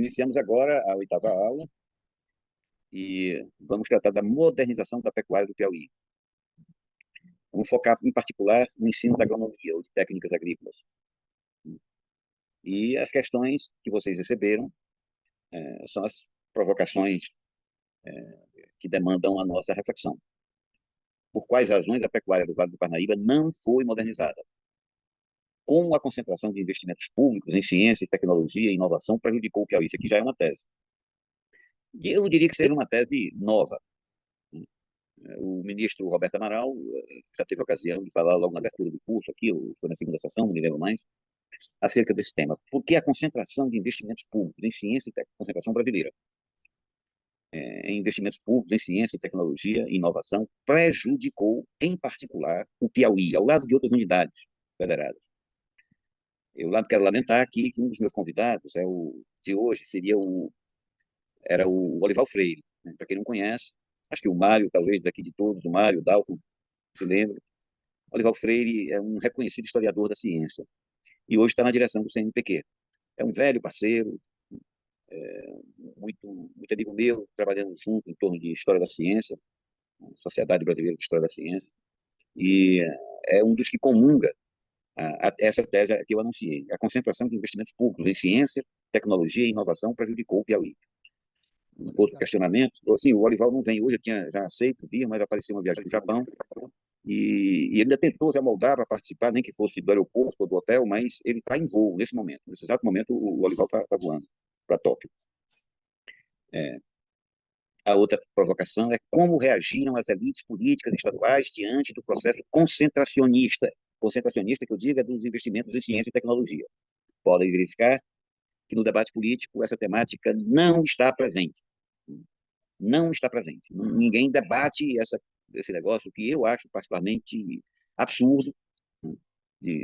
Iniciamos agora a oitava aula e vamos tratar da modernização da pecuária do Piauí. Vamos focar, em particular, no ensino da agronomia ou de técnicas agrícolas. E as questões que vocês receberam são as provocações que demandam a nossa reflexão. Por quais razões a pecuária do Vale do Parnaíba não foi modernizada? Como a concentração de investimentos públicos em ciência, tecnologia e inovação prejudicou o Piauí? Isso aqui já é uma tese. E eu diria que seja uma tese nova. O ministro Roberto Amaral já teve a ocasião de falar logo na abertura do curso aqui, ou foi na segunda sessão, não me lembro mais, acerca desse tema. Por que a concentração de investimentos públicos em ciência e concentração brasileira em investimentos públicos em ciência, tecnologia e inovação prejudicou, em particular, o Piauí, ao lado de outras unidades federadas. Eu quero lamentar aqui que um dos meus convidados de hoje era o Olival Freire. Né? Para quem não conhece, acho que o Mário, talvez daqui de todos, o Mário, o Dalton, se lembra. Olival Freire é um reconhecido historiador da ciência e hoje está na direção do CNPq. É um velho parceiro, muito amigo meu, trabalhando junto em torno de história da ciência, Sociedade Brasileira de História da Ciência, e é um dos que comunga essa tese que eu anunciei. A concentração de investimentos públicos em ciência, tecnologia e inovação prejudicou o Piauí. Outro questionamento, assim, o Olival não vem hoje, eu tinha já aceito vir, mas apareceu uma viagem para o Japão, e ele ainda tentou se amoldar para participar, nem que fosse do aeroporto ou do hotel, mas ele está em voo nesse momento. Nesse exato momento, o Olival está voando para Tóquio. A outra provocação é como reagiram as elites políticas estaduais diante do processo concentracionista. Concentracionista, que eu digo, é dos investimentos em ciência e tecnologia. Podem verificar que no debate político essa temática não está presente. Não está presente. Ninguém debate esse negócio que eu acho particularmente absurdo,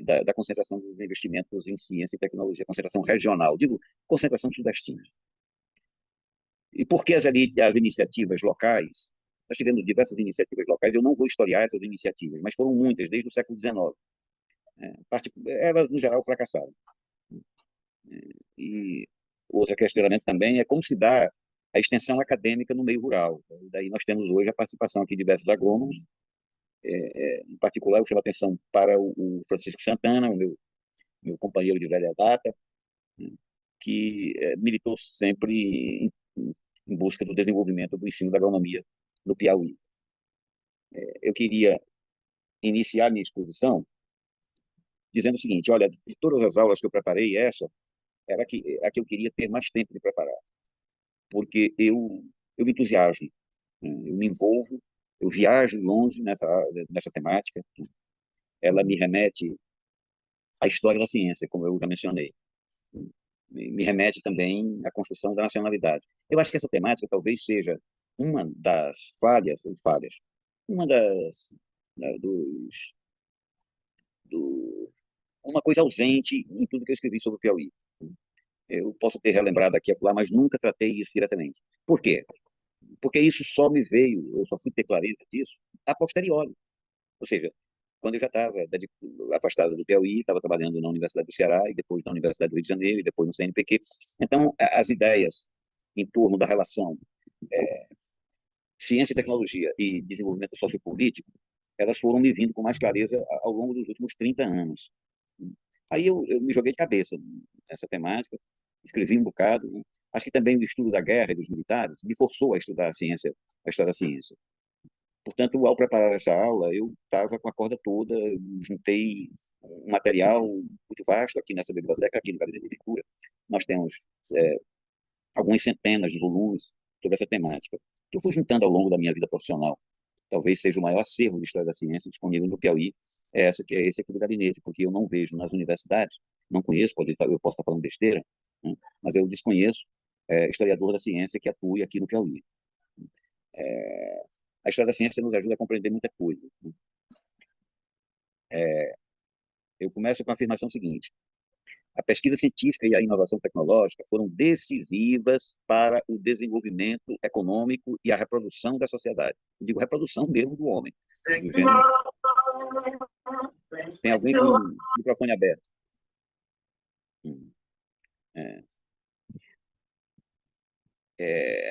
da concentração dos investimentos em ciência e tecnologia, concentração regional, digo, concentração sudestina. E por que as iniciativas locais? Nós tivemos diversas iniciativas locais, eu não vou historiar essas iniciativas, mas foram muitas, desde o século XIX. Elas, no geral, fracassaram. E outro questionamento também é como se dá a extensão acadêmica no meio rural. Daí nós temos hoje a participação aqui de diversos agrônomos, em particular, eu chamo a atenção para o Francisco Santana, o meu companheiro de velha data, que militou sempre em busca do desenvolvimento do ensino da agronomia no Piauí. Eu queria iniciar minha exposição dizendo o seguinte: olha, de todas as aulas que eu preparei, essa era a que eu queria ter mais tempo de preparar, porque eu me entusiasmo, eu me envolvo, eu viajo longe nessa temática, ela me remete à história da ciência, como eu já mencionei, me remete também à construção da nacionalidade. Eu acho que essa temática talvez seja uma das falhas, uma dos, do, uma coisa ausente em tudo que eu escrevi sobre o Piauí. Eu posso ter relembrado aqui e acolá, mas nunca tratei isso diretamente. Por quê? Porque isso só me veio, eu só fui ter clareza disso a posteriori. Ou seja, quando eu já estava afastado do Piauí, estava trabalhando na Universidade do Ceará, e depois na Universidade do Rio de Janeiro, e depois no CNPq. Então, as ideias em torno da relação ciência e tecnologia e desenvolvimento sociopolítico, elas foram me vindo com mais clareza ao longo dos últimos 30 anos. Aí eu me joguei de cabeça nessa temática, escrevi um bocado, né? Acho que também o estudo da guerra e dos militares me forçou a estudar a ciência, a história da ciência. Portanto, ao preparar essa aula, eu estava com a corda toda, juntei um material muito vasto aqui nessa biblioteca, aqui no Gabinete de Leitura. Nós temos algumas centenas de volumes sobre essa temática, que eu fui juntando ao longo da minha vida profissional. Talvez seja o maior acervo de história da ciência disponível no Piauí, esse aqui do gabinete, porque eu não vejo nas universidades, não conheço, eu posso estar falando besteira, né, mas eu desconheço historiador da ciência que atue aqui no Piauí. A história da ciência nos ajuda a compreender muita coisa. Né? Eu começo com a afirmação seguinte: a pesquisa científica e a inovação tecnológica foram decisivas para o desenvolvimento econômico e a reprodução da sociedade. Eu digo reprodução mesmo do homem, do gênero. Tem alguém com o microfone aberto? É.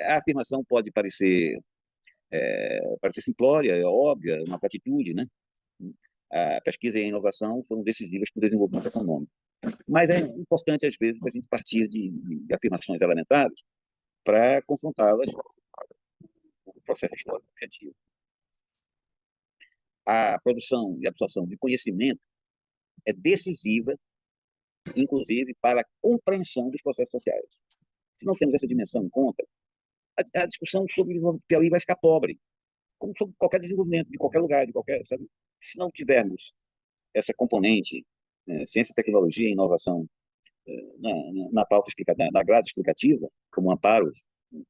A afirmação pode parecer simplória, é óbvia, uma platitude, né? A pesquisa e a inovação foram decisivas para o desenvolvimento econômico. Mas é importante, às vezes, a gente partir de afirmações elementares para confrontá-las com o processo histórico objetivo. A produção e absorção de conhecimento é decisiva, inclusive, para a compreensão dos processos sociais. Se não temos essa dimensão em conta, a discussão sobre o Piauí vai ficar pobre, como sobre qualquer desenvolvimento, de qualquer lugar, de qualquer, sabe? Se não tivermos essa componente, ciência, tecnologia e inovação, na pauta explicada, na grade explicativa, como um amparo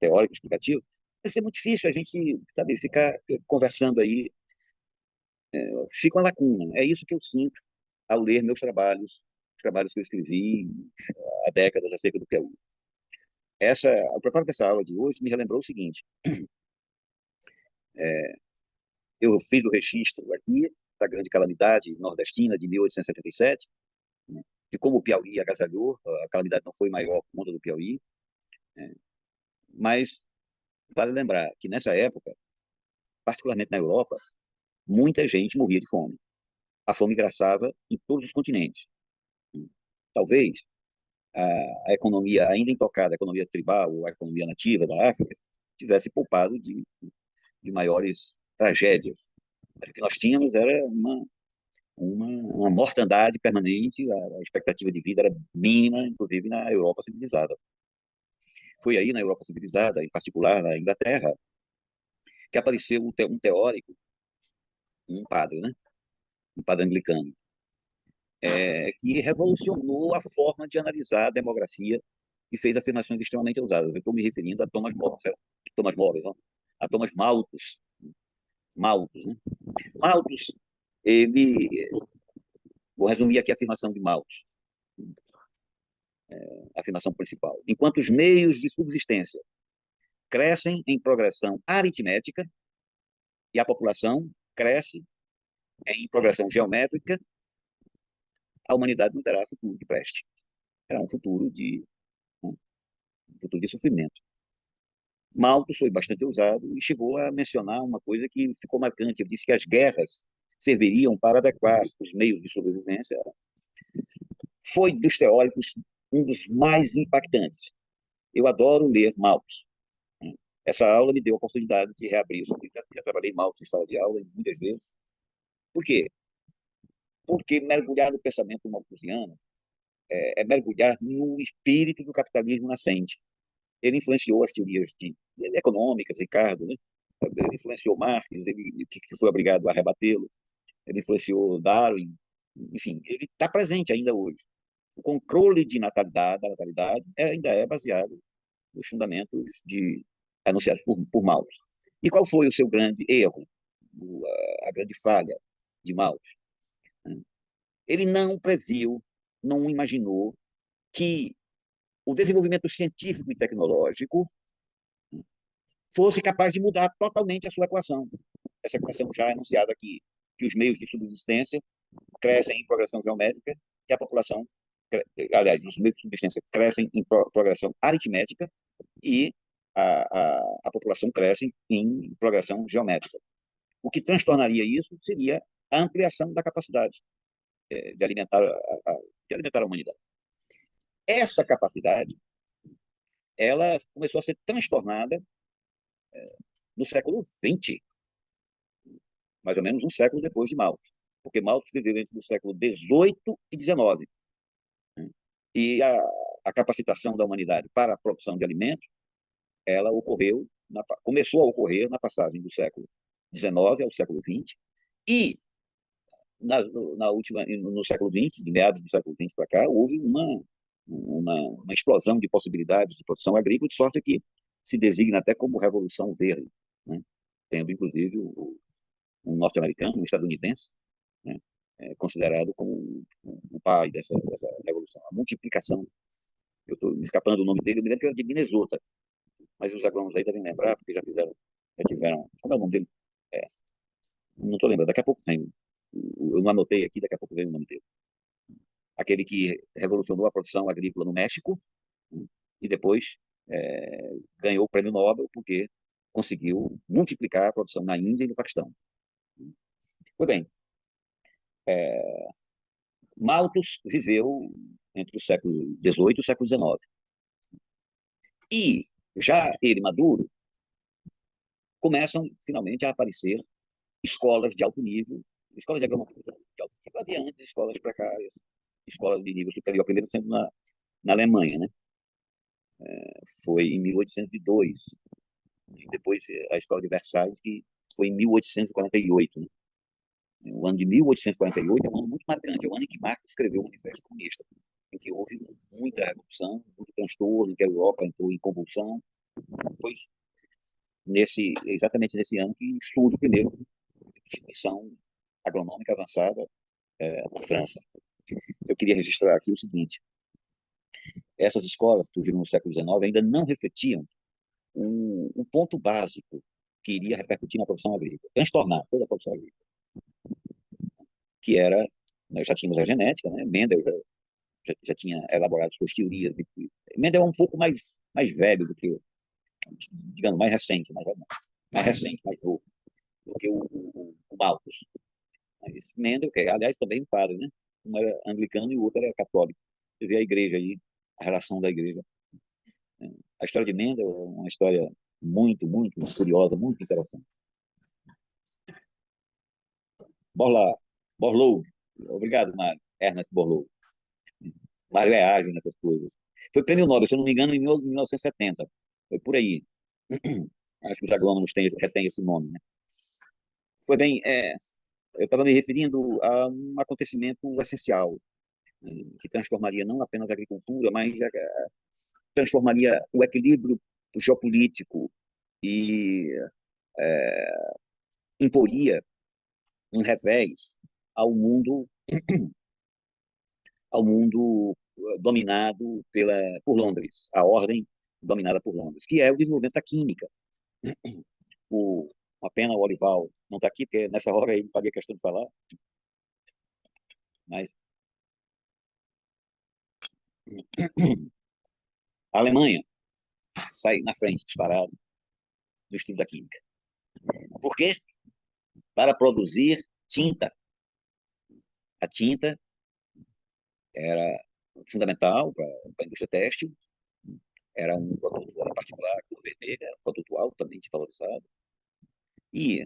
teórico explicativo, vai ser muito difícil a gente, sabe, ficar conversando aí, fica uma lacuna. É isso que eu sinto ao ler meus trabalhos, os trabalhos que eu escrevi há décadas acerca do Piauí. O preparo dessa aula de hoje me relembrou o seguinte: eu fiz o registro aqui da grande calamidade nordestina de 1877, né, de como o Piauí agasalhou. A calamidade não foi maior por conta do Piauí, né, mas vale lembrar que nessa época, particularmente na Europa, muita gente morria de fome. A fome graçava em todos os continentes. Talvez a economia ainda intocada, a economia tribal ou a economia nativa da África, tivesse poupado de maiores tragédias. Mas o que nós tínhamos era uma mortandade permanente, a expectativa de vida era mínima, inclusive na Europa civilizada. Foi aí na Europa civilizada, em particular na Inglaterra, que apareceu um teórico, um padre, né? Um padre anglicano, que revolucionou a forma de analisar a demografia e fez afirmações extremamente ousadas. Eu estou me referindo a Thomas More, não? A Thomas Malthus. Malthus, né? Malthus, ele... Vou resumir aqui a afirmação de Malthus, a afirmação principal. Enquanto os meios de subsistência crescem em progressão aritmética e a população cresce em progressão geométrica, a humanidade não terá futuro que preste. Terá um futuro de sofrimento. Malthus foi bastante ousado e chegou a mencionar uma coisa que ficou marcante. Ele disse que as guerras serviriam para adequar os meios de sobrevivência. Foi dos teóricos um dos mais impactantes. Eu adoro ler Malthus. Essa aula me deu a oportunidade de reabrir isso. Já trabalhei Malthus em sala de aula muitas vezes. Por quê? Porque mergulhar no pensamento malthusiano é mergulhar no espírito do capitalismo nascente. Ele influenciou as teorias econômicas, Ricardo, né? Ele influenciou Marx, que foi obrigado a rebatê-lo. Ele influenciou Darwin. Enfim, ele está presente ainda hoje. O controle da natalidade ainda é baseado nos fundamentos anunciados por Malthus. E qual foi o seu grande erro, a grande falha de Malthus? Ele não previu, não imaginou que o desenvolvimento científico e tecnológico fosse capaz de mudar totalmente a sua equação. Essa equação já é anunciada aqui, que os meios de subsistência crescem em progressão geométrica e a população, aliás, os meios de subsistência crescem em progressão aritmética e a população cresce em progressão geométrica. O que transtornaria isso seria a ampliação da capacidade de alimentar a humanidade. Essa capacidade, ela começou a ser transtornada no século XX, mais ou menos um século depois de Malthus, porque Malthus viveu entre o século XVIII e XIX. E a capacitação da humanidade para a produção de alimentos, ela começou a ocorrer na passagem do século XIX ao século XX, e no século XX, de meados do século XX para cá, houve uma explosão de possibilidades de produção agrícola, de sorte que se designa até como Revolução Verde, né? Tendo, inclusive, um norte-americano, um estadunidense, né? Considerado como o pai dessa revolução. A multiplicação, eu estou me escapando do nome dele, eu me lembro que era de Minnesota, mas os agrônomos aí devem lembrar, porque já tiveram, como é o nome dele? Não estou lembrando, daqui a pouco vem, eu não anotei aqui, daqui a pouco vem o nome dele. Aquele que revolucionou a produção agrícola no México, e depois ganhou o prêmio Nobel porque conseguiu multiplicar a produção na Índia e no Paquistão. Pois bem, Malthus viveu entre o século XVIII e o século XIX. E já ele maduro, começam finalmente a aparecer escolas de alto nível, escolas de agronomia de alto nível, havia antes escolas precárias, escolas de nível superior, a primeira sendo na Alemanha, né? Foi em 1802, e depois a escola de Versailles, que foi em 1848, né? O ano de 1848 é um ano muito marcante, é o ano em que Marx escreveu o Manifesto Comunista, em que houve muita revolução, muito transtorno, em que a Europa entrou em convulsão. Pois exatamente nesse ano que surge o primeiro instituição agronômica avançada na França. Eu queria registrar aqui o seguinte: essas escolas que surgiram no século XIX ainda não refletiam o ponto básico que iria repercutir na produção agrícola, transtornar toda a produção agrícola, que era, nós já tínhamos a genética, né? Mendel já tinha elaborado suas teorias. Mendel é um pouco mais velho do que, digamos, mais recente, mais novo, do que o Malthus. Mas Mendel, que aliás também um padre, né? Um era anglicano e o outro era católico. Você vê a igreja aí, a relação da igreja. A história de Mendel é uma história muito curiosa, muito interessante. Borloo. Obrigado, Mário. Ernest Borloo. Mário é ágil nessas coisas. Foi prêmio Nobel, se eu não me engano, em 1970. Foi por aí. Acho que os agrônomos retêm esse nome, né? Pois bem, eu estava me referindo a um acontecimento essencial, que transformaria não apenas a agricultura, mas transformaria o equilíbrio geopolítico e imporia um revés ao mundo, dominado por Londres, a ordem dominada por Londres, que é o desenvolvimento da química. Uma pena o Olival não está aqui, porque nessa hora ele faria questão de falar, mas a Alemanha sai na frente, disparado, do estudo da química. Por quê? Para produzir tinta. A tinta era fundamental para a indústria têxtil, era um produto particular, cor vermelha, era um produto altamente valorizado. E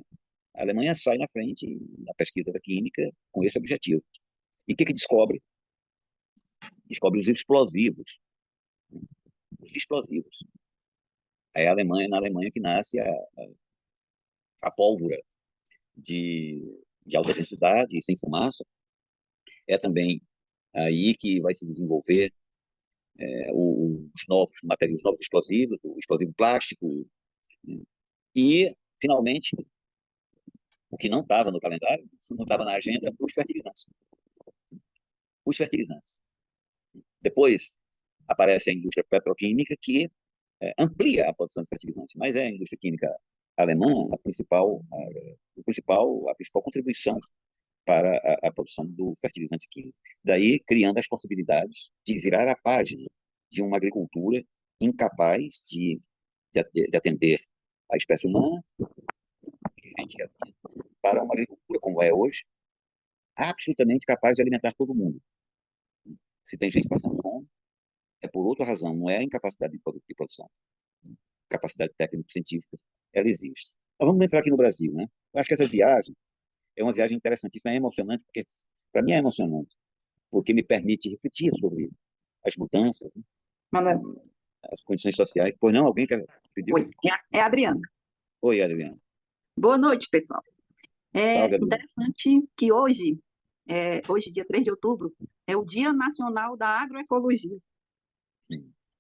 a Alemanha sai na frente na pesquisa da química com esse objetivo. E o que descobre? Descobre os explosivos. Os explosivos. É na Alemanha que nasce a pólvora de alta densidade, sem fumaça. É também aí que vai se desenvolver os novos materiais, os novos explosivos, o explosivo plástico. E, finalmente, o que não estava no calendário, não estava na agenda, os fertilizantes. Os fertilizantes. Depois aparece a indústria petroquímica, que amplia a produção de fertilizantes, mas é a indústria química alemã a principal contribuição para a produção do fertilizante químico. Daí, criando as possibilidades de virar a página de uma agricultura incapaz de atender a espécie humana, para uma agricultura como é hoje, absolutamente capaz de alimentar todo mundo. Se tem gente passando fome, é por outra razão, não é a incapacidade de produção. Capacidade técnico-científica, ela existe. Mas vamos entrar aqui no Brasil, né? Eu acho que essa viagem é uma viagem interessantíssima, é emocionante, porque, para mim, é emocionante, porque me permite refletir sobre as mudanças, né? Manuel. As condições sociais. Pois não, alguém quer pedir? Oi, é a Adriana. Oi, Adriana. Boa noite, pessoal. É Salve, Adriana. interessante que hoje, dia 3 de outubro, é o Dia Nacional da Agroecologia,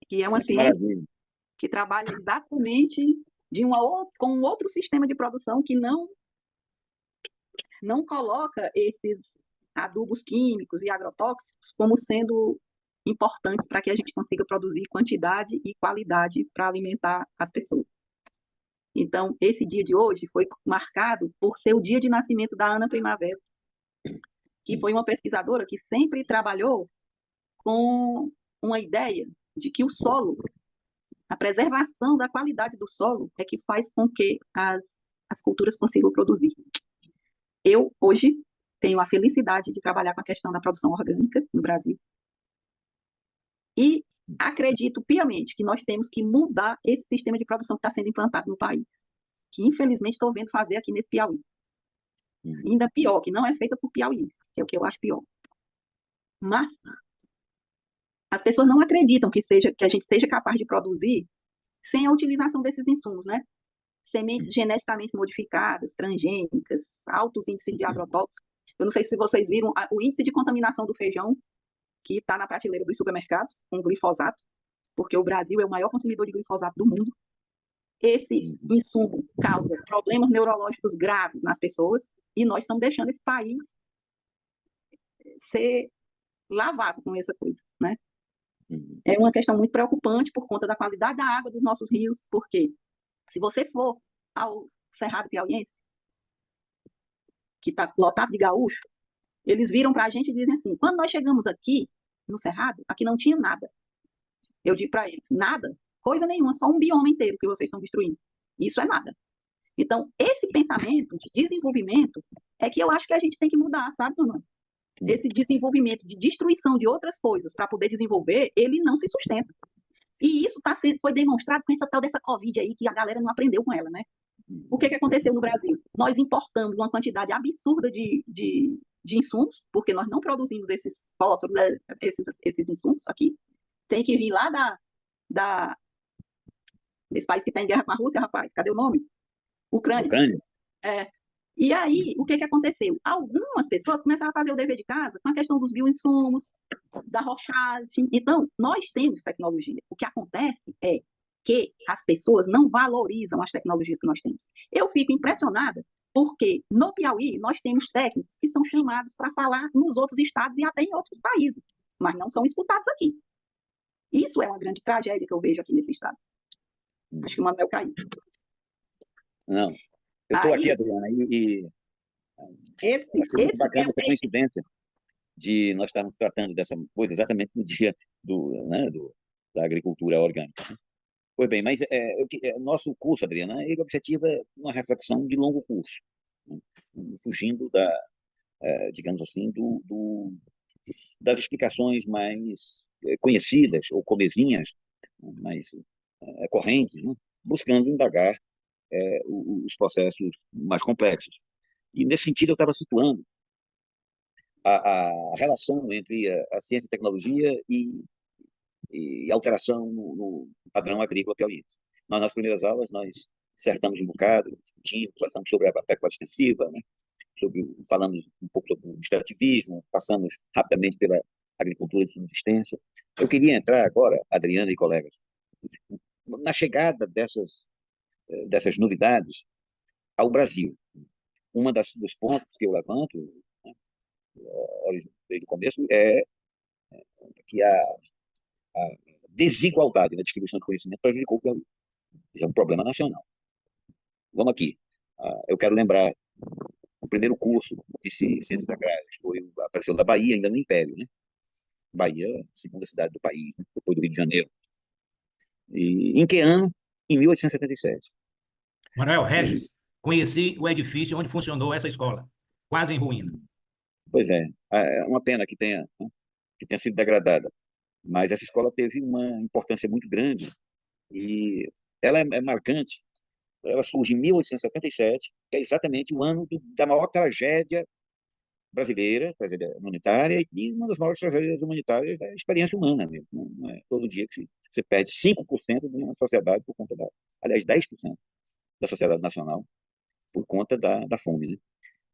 que é uma Que ciência maravilha. que trabalha exatamente com um outro sistema de produção que não coloca esses adubos químicos e agrotóxicos como sendo importantes para que a gente consiga produzir quantidade e qualidade para alimentar as pessoas. Então, esse dia de hoje foi marcado por ser o dia de nascimento da Ana Primavera, que foi uma pesquisadora que sempre trabalhou com uma ideia de que o solo A preservação da qualidade do solo é que faz com que as culturas consigam produzir. Eu, hoje, tenho a felicidade de trabalhar com a questão da produção orgânica no Brasil. E acredito piamente que nós temos que mudar esse sistema de produção que está sendo implantado no país, que infelizmente estou vendo fazer aqui nesse Piauí. Ainda pior, que não é feita por piauiense, que é o que eu acho pior. Mas as pessoas não acreditam que a gente seja capaz de produzir sem a utilização desses insumos, né? Sementes geneticamente modificadas, transgênicas, altos índices de agrotóxicos. Eu não sei se vocês viram o índice de contaminação do feijão que está na prateleira dos supermercados, com glifosato, porque o Brasil é o maior consumidor de glifosato do mundo. Esse insumo causa problemas neurológicos graves nas pessoas e nós estamos deixando esse país ser lavado com essa coisa, né? É uma questão muito preocupante por conta da qualidade da água dos nossos rios, porque se você for ao Cerrado Piauiense, que está lotado de gaúcho, eles viram para a gente e dizem assim, quando nós chegamos aqui, no Cerrado, aqui não tinha nada. Eu digo para eles, nada, coisa nenhuma, só um bioma inteiro que vocês estão destruindo. Isso é nada. Então, esse pensamento de desenvolvimento é que eu acho que a gente tem que mudar, sabe, Bruno? Esse desenvolvimento de destruição de outras coisas para poder desenvolver, ele não se sustenta. E isso foi demonstrado com essa tal dessa Covid aí, que a galera não aprendeu com ela, né? O que aconteceu no Brasil? Nós importamos uma quantidade absurda de insumos, porque nós não produzimos esses fósforos, né, esses insumos aqui. Tem que vir lá desse país que está em guerra com a Rússia, rapaz. Cadê o nome? Ucrânia. Ucrânia? É. E aí, o que aconteceu? Algumas pessoas começaram a fazer o dever de casa com a questão dos bioinsumos, da rochagem. Então, nós temos tecnologia. O que acontece é que as pessoas não valorizam as tecnologias que nós temos. Eu fico impressionada porque no Piauí nós temos técnicos que são chamados para falar nos outros estados e até em outros países, mas não são escutados aqui. Isso é uma grande tragédia que eu vejo aqui nesse estado. Acho que o Manuel caiu. Não, eu estou aqui, Adriana, e achei muito bacana essa coincidência de nós estarmos tratando dessa coisa exatamente no dia da agricultura orgânica. Pois bem, mas nosso curso, Adriana, ele objetiva uma reflexão de longo curso, né? Fugindo digamos assim, das explicações mais conhecidas ou comezinhas, mais correntes, né? Buscando indagar os processos mais complexos. E, nesse sentido, eu estava situando a relação entre a ciência e tecnologia e alteração no padrão agrícola piauiense. Nas primeiras aulas, nós dissertamos um bocado, discutimos, falamos sobre a pecuária extensiva, né? Falamos um pouco sobre o extrativismo, passamos rapidamente pela agricultura de subsistência. Eu queria entrar agora, Adriana e colegas, na chegada dessas novidades ao Brasil. Dos pontos que eu levanto, né, desde o começo, é que a desigualdade na distribuição de conhecimento prejudicou o Piauí. Isso é um problema nacional. Vamos aqui. Eu quero lembrar o primeiro curso de ciências agrárias apareceu da Bahia, ainda no Império, né? Bahia, segunda cidade do país, né? Depois do Rio de Janeiro. E em que ano? Em 1877. Manuel Regis, conheci o edifício onde funcionou essa escola, quase em ruína. Pois é uma pena que tenha sido degradada, mas essa escola teve uma importância muito grande e ela é marcante. Ela surge em 1877, que é exatamente o ano da maior tragédia brasileira, tragédia humanitária, e uma das maiores tragédias humanitárias da experiência humana mesmo. Não é todo dia que você perde 5% de uma sociedade por conta aliás, 10% da sociedade nacional por conta da fome, né?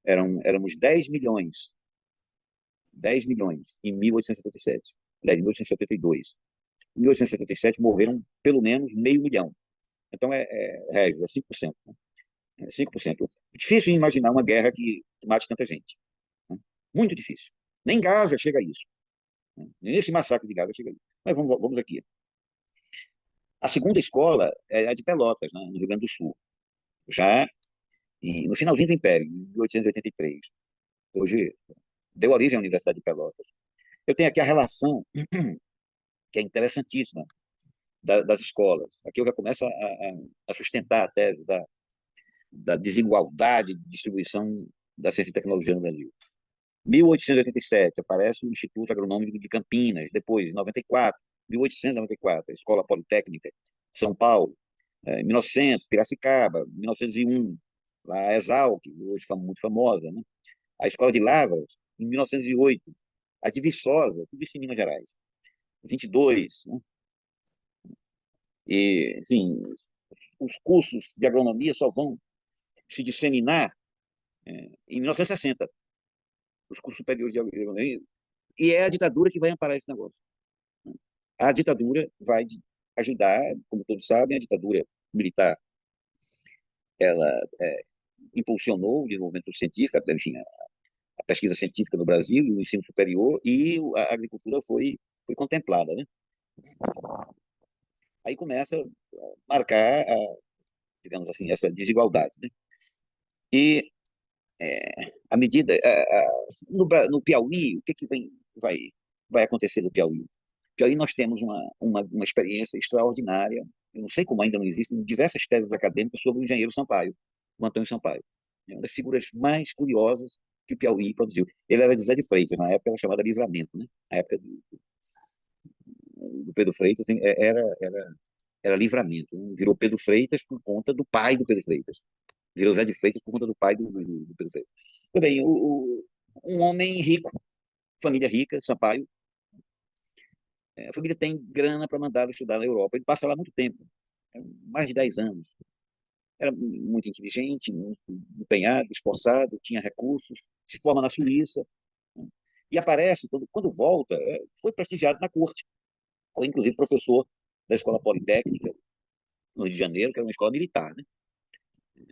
Éramos 10 milhões em 1877, aliás, em 1872. Em 1877 morreram pelo menos meio milhão. Então, é 5%. Né? 5%. Difícil imaginar uma guerra que mate tanta gente. Né? Muito difícil. Nem Gaza chega a isso. Né? Nesse massacre de Gaza chega a isso. Mas vamos aqui. A segunda escola é a de Pelotas, né, no Rio Grande do Sul. Já no finalzinho do Império, em 1883. Hoje deu origem à Universidade de Pelotas. Eu tenho aqui a relação, que é interessantíssima, das escolas. Aqui eu já começo a sustentar a tese da desigualdade de distribuição da ciência e tecnologia no Brasil. 1887, aparece o Instituto Agronômico de Campinas, depois, 94, 1894, a Escola Politécnica de São Paulo, 1900, Piracicaba, 1901, lá a Exalc, hoje muito famosa, né? A Escola de Lavras, em 1908, a de Viçosa, tudo isso em Minas Gerais, 22, né? E, assim, os cursos de agronomia só vão se disseminar em 1960, os cursos superiores de agronomia, e é a ditadura que vai amparar esse negócio. A ditadura vai ajudar, como todos sabem, a ditadura militar, ela impulsionou o desenvolvimento científico, enfim, a pesquisa científica no Brasil, o ensino superior, e a agricultura foi contemplada, né? Aí começa a marcar, digamos assim, essa desigualdade, né? E à medida, no Piauí, o que vai acontecer no Piauí? No Piauí nós temos uma experiência extraordinária, eu não sei como ainda não existem diversas teses acadêmicas sobre o engenheiro Sampaio, o Antônio Sampaio. É uma das figuras mais curiosas que o Piauí produziu. Ele era de José de Freitas, na época era chamada Livramento, né? Na época do Pedro Freitas, assim, era Livramento. Virou Pedro Freitas por conta do pai do Pedro Freitas. Virou José de Freitas por conta do pai do Pedro Freitas. Também, um homem rico, família rica, Sampaio, a família tem grana para mandá-lo estudar na Europa. Ele passa lá muito tempo, mais de 10 anos. Era muito inteligente, muito empenhado, esforçado, tinha recursos, se forma na Suíça, né? E aparece, quando volta, foi prestigiado na corte. Foi, inclusive, professor da Escola Politécnica, no Rio de Janeiro, que era uma escola militar, né?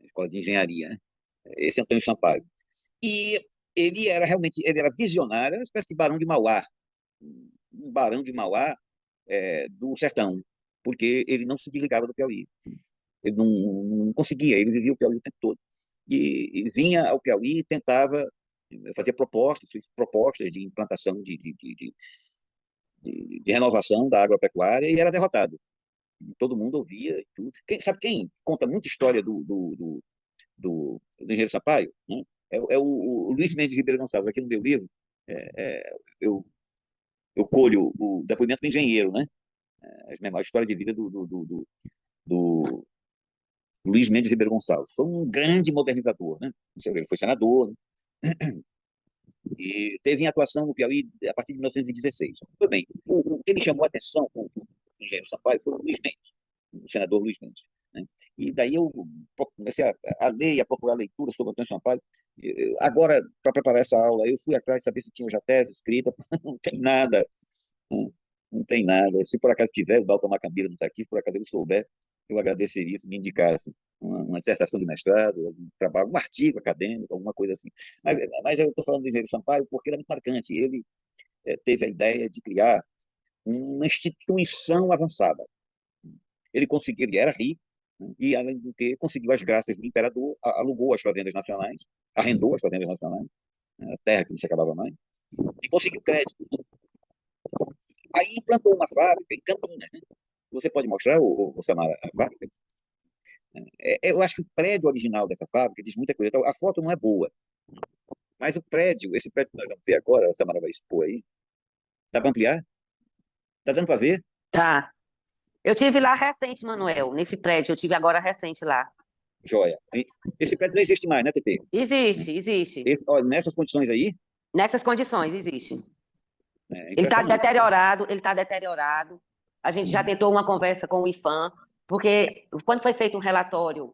Escola de engenharia, né? Esse Antônio Sampaio. E ele era visionário, era uma espécie de Barão de Mauá, um Barão de Mauá do sertão, porque ele não se desligava do Piauí. Ele não conseguia, ele vivia o Piauí o tempo todo. E vinha ao Piauí e tentava fazer propostas de implantação, de renovação da agropecuária, e era derrotado. Todo mundo ouvia e tudo. Sabe quem conta muita história do engenheiro Sampaio? Né? O Luiz Mendes Ribeiro Gonçalves. Aqui no meu livro, eu colho o depoimento do engenheiro, né? A história de vida do Luiz Mendes Ribeiro Gonçalves. Foi um grande modernizador, né? Ele foi senador, né? E teve em atuação no Piauí a partir de 1916. Tudo bem. O que ele chamou a atenção do engenheiro Sampaio foi o Luiz Mendes, o senador Luiz Mendes, né? E daí eu comecei a ler e a procurar leitura sobre o Antônio Sampaio. Agora, para preparar essa aula, eu fui atrás de saber se tinha já tese escrita. Não tem nada. Não tem nada. Se por acaso tiver, o Dalton Macambira não está aqui, se por acaso ele souber, eu agradeceria se me indicasse uma dissertação de mestrado, um trabalho, um artigo acadêmico, alguma coisa assim. Mas eu estou falando do engenheiro Sampaio porque ele é muito marcante. Ele teve a ideia de criar uma instituição avançada. Ele era rico, né? E, além do que, conseguiu as graças do imperador, alugou as fazendas nacionais, arrendou as fazendas nacionais, né? A terra que não se acabava mais, e conseguiu crédito. Aí implantou uma fábrica em Campinas, né? Você pode mostrar, Samara, a fábrica? Eu acho que o prédio original dessa fábrica diz muita coisa. Então, a foto não é boa, mas esse prédio que nós vamos ver agora, a Samara vai expor aí, dá para ampliar? Dá dando para ver? Tá. Eu tive lá recente, Manuel, nesse prédio, eu tive agora recente lá. Joia. Esse prédio não existe mais, né, TT? Existe. Olha, nessas condições aí, Nessas condições, existe. Ele está impressionante. deteriorado. A gente já tentou uma conversa com o IFAM, porque quando foi feito um relatório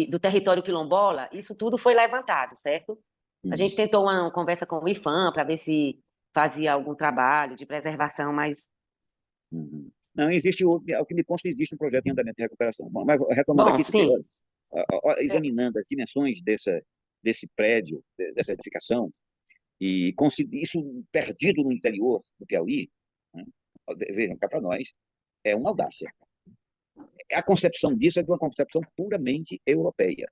do território quilombola, isso tudo foi levantado, certo? A gente tentou uma conversa com o IFAM para ver se fazia algum trabalho de preservação, mas... Não, ao que me consta, existe um projeto em andamento de recuperação. Bom, mas retomando aqui, sim. examinando as dimensões desse prédio, dessa edificação, e isso perdido no interior do Piauí, né? Vejam, cá para nós, é uma audácia. A concepção disso é de uma concepção puramente europeia.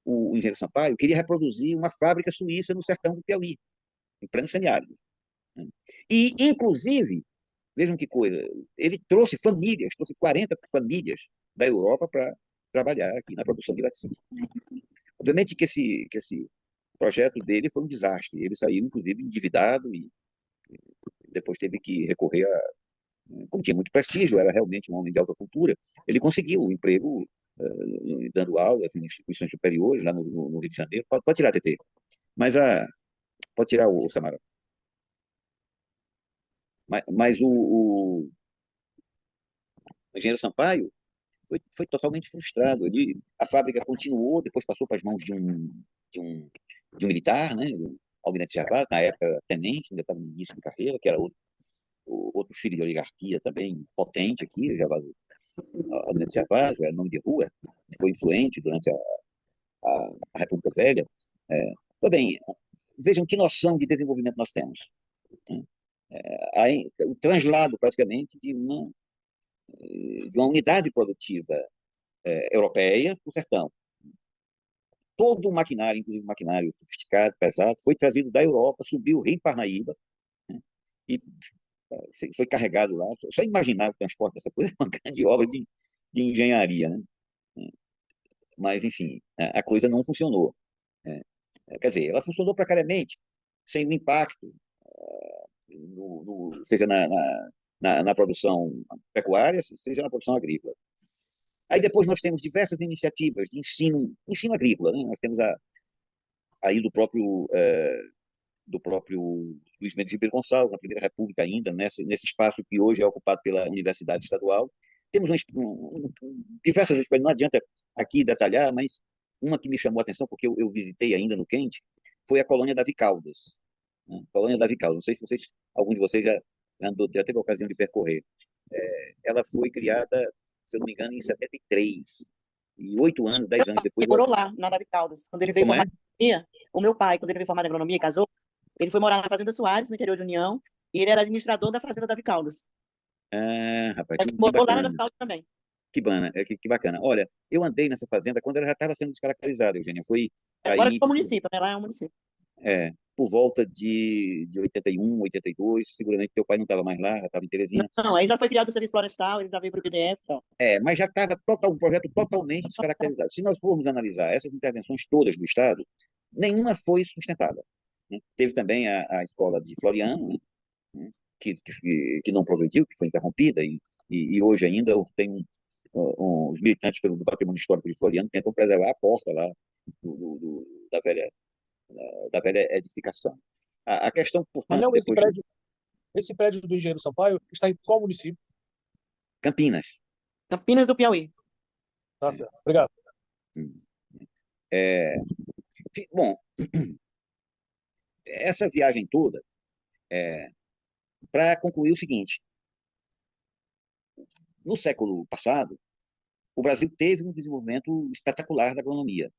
O engenheiro Sampaio, queria reproduzir uma fábrica suíça no sertão do Piauí, em pleno semiárido, né? E, inclusive, Vejam que coisa. Ele trouxe 40 famílias da Europa para trabalhar aqui na produção de laticínio. Obviamente que esse projeto dele foi um desastre. Ele saiu, inclusive, endividado e depois teve que recorrer a... Como tinha muito prestígio, era realmente um homem de alta cultura, ele conseguiu um emprego dando aulas em instituições superiores lá no Rio de Janeiro. Pode tirar, TT. Mas pode tirar o Samara. Mas o engenheiro Sampaio foi totalmente frustrado. A fábrica continuou, depois passou para as mãos de um militar, né, do Almirante Gervásio, na época tenente, ainda estava no início de carreira, que era outro filho de oligarquia também potente aqui, Almirante Gervásio, era nome de rua, foi influente durante a República Velha. Bem, vejam que noção de desenvolvimento nós temos. Né? O translado, praticamente, de uma unidade produtiva europeia para o sertão. Todo o maquinário, inclusive maquinário sofisticado, pesado, foi trazido da Europa, subiu o Rio Parnaíba, né, e foi carregado lá. Só imaginar o transporte dessa coisa é uma grande obra de engenharia. Né? Mas, enfim, a coisa não funcionou. Né? Quer dizer, ela funcionou precariamente, sem o impacto, seja na produção pecuária, seja na produção agrícola. Aí depois nós temos diversas iniciativas de ensino agrícola. Né? Nós temos aí do próprio Luiz Mendes Ribeiro Gonçalves, na Primeira República ainda, nesse espaço que hoje é ocupado pela Universidade Estadual. Temos diversas experiências, não adianta aqui detalhar, mas uma que me chamou a atenção, porque eu visitei ainda no Quente, foi a colônia Davi Caldas. Né? Colônia Davi Caldas, não sei se algum de vocês já teve a ocasião de percorrer. Ela foi criada, se eu não me engano, em 73. E 8 anos, 10 anos depois... Ele morou lá, na Davi Caldas. Quando ele veio Como formar em agronomia, o meu pai, quando ele veio formar em agronomia e casou, ele foi morar na Fazenda Soares, no interior de União, e ele era administrador da Fazenda Davi Caldas. Rapaz, Ele que morou lá na bacana. Davi Caldas também. Que bacana. Olha, eu andei nessa fazenda quando ela já estava sendo descaracterizada, Eugênia. Foi Agora aí, é um município, né? Lá é um município. por volta de 81, 82. Seguramente teu pai não estava mais lá, já estava em Teresina. Não, aí já foi criado o serviço florestal, ele já veio para o PDF. Então. Mas já estava um projeto totalmente descaracterizado. Se nós formos analisar essas intervenções todas do Estado, nenhuma foi sustentada. Né? Teve também a escola de Floriano, né? que não progrediu, que foi interrompida, e hoje ainda tem os militantes do patrimônio histórico de Floriano tentam preservar a porta lá da velha edificação. A questão, portanto, Não, esse prédio do engenheiro Sampaio está em qual município? Campinas. Campinas do Piauí. Tá certo. Obrigado. Bom, essa viagem toda para concluir o seguinte: no século passado, o Brasil teve um desenvolvimento espetacular da agronomia.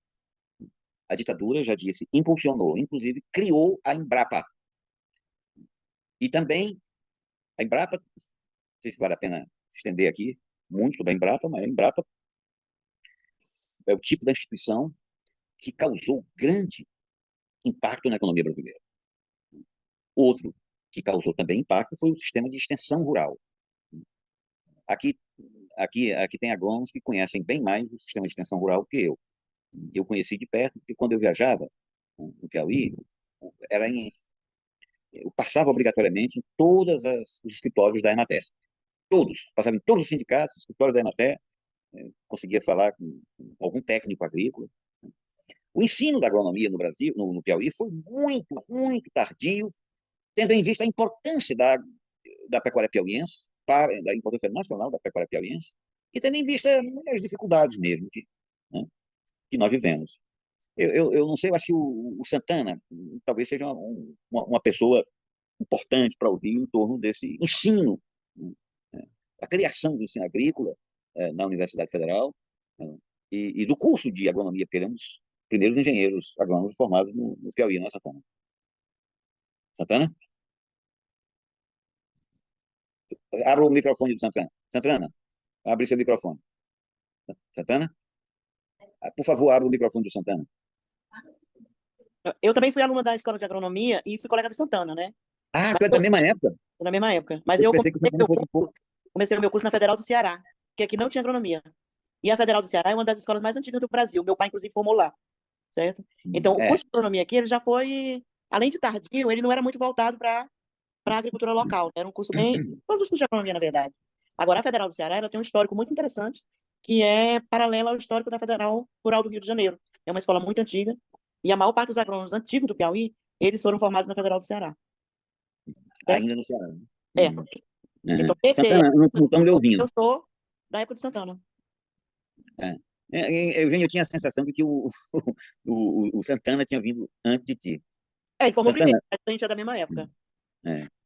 A ditadura, já disse, impulsionou, inclusive criou a Embrapa. E também a Embrapa, não sei se vale a pena estender aqui muito sobre a Embrapa, mas a Embrapa é o tipo da instituição que causou grande impacto na economia brasileira. Outro que causou também impacto foi o sistema de extensão rural. Aqui tem agrônomos que conhecem bem mais o sistema de extensão rural que eu. Eu conheci de perto, porque quando eu viajava no Piauí, eu passava obrigatoriamente em todos os escritórios da Emater. Todos. Passava em todos os sindicatos, escritórios da Emater, conseguia falar com algum técnico agrícola. O ensino da agronomia no Brasil, no Piauí, foi muito, muito tardio, tendo em vista a importância da pecuária piauiense, da importância nacional da pecuária piauiense, e tendo em vista as dificuldades mesmo que nós vivemos. Eu não sei, eu acho que o Santana talvez seja uma pessoa importante para ouvir em torno desse ensino, a criação do ensino agrícola na Universidade Federal, e do curso de agronomia, porque temos primeiros engenheiros agrônomos formados no Piauí, não é, Santana? Santana? Abra o microfone do Santana. Santana, abre seu microfone. Santana? Por favor, abra o microfone do Santana. Eu também fui aluna da Escola de Agronomia e fui colega do Santana, né? Tu é da mesma época? na mesma época. Mas Eu eu pensei que o Santana fosse um pouco. comecei o meu curso na Federal do Ceará, que aqui não tinha agronomia. E a Federal do Ceará é uma das escolas mais antigas do Brasil. Meu pai, inclusive, formou lá, certo? Então, o É, curso de agronomia aqui, ele já foi, além de tardio, ele não era muito voltado para a agricultura local. Era um curso bem. Todos os cursos de agronomia, na verdade. Agora, a Federal do Ceará, ela tem um histórico muito interessante, que é paralelo ao histórico da Federal Rural do Rio de Janeiro. É uma escola muito antiga, e a maior parte dos agrônomos antigos do Piauí, eles foram formados na Federal do Ceará. Certo? ainda no Ceará. Né? É. Uhum. Então, PT, Santana, não estamos lhe ouvindo. eu sou da época de Santana. É. Eugênio, eu tinha a sensação de que o Santana tinha vindo antes de ti. É, ele formou primeiro, Santana, mas a gente é da mesma época.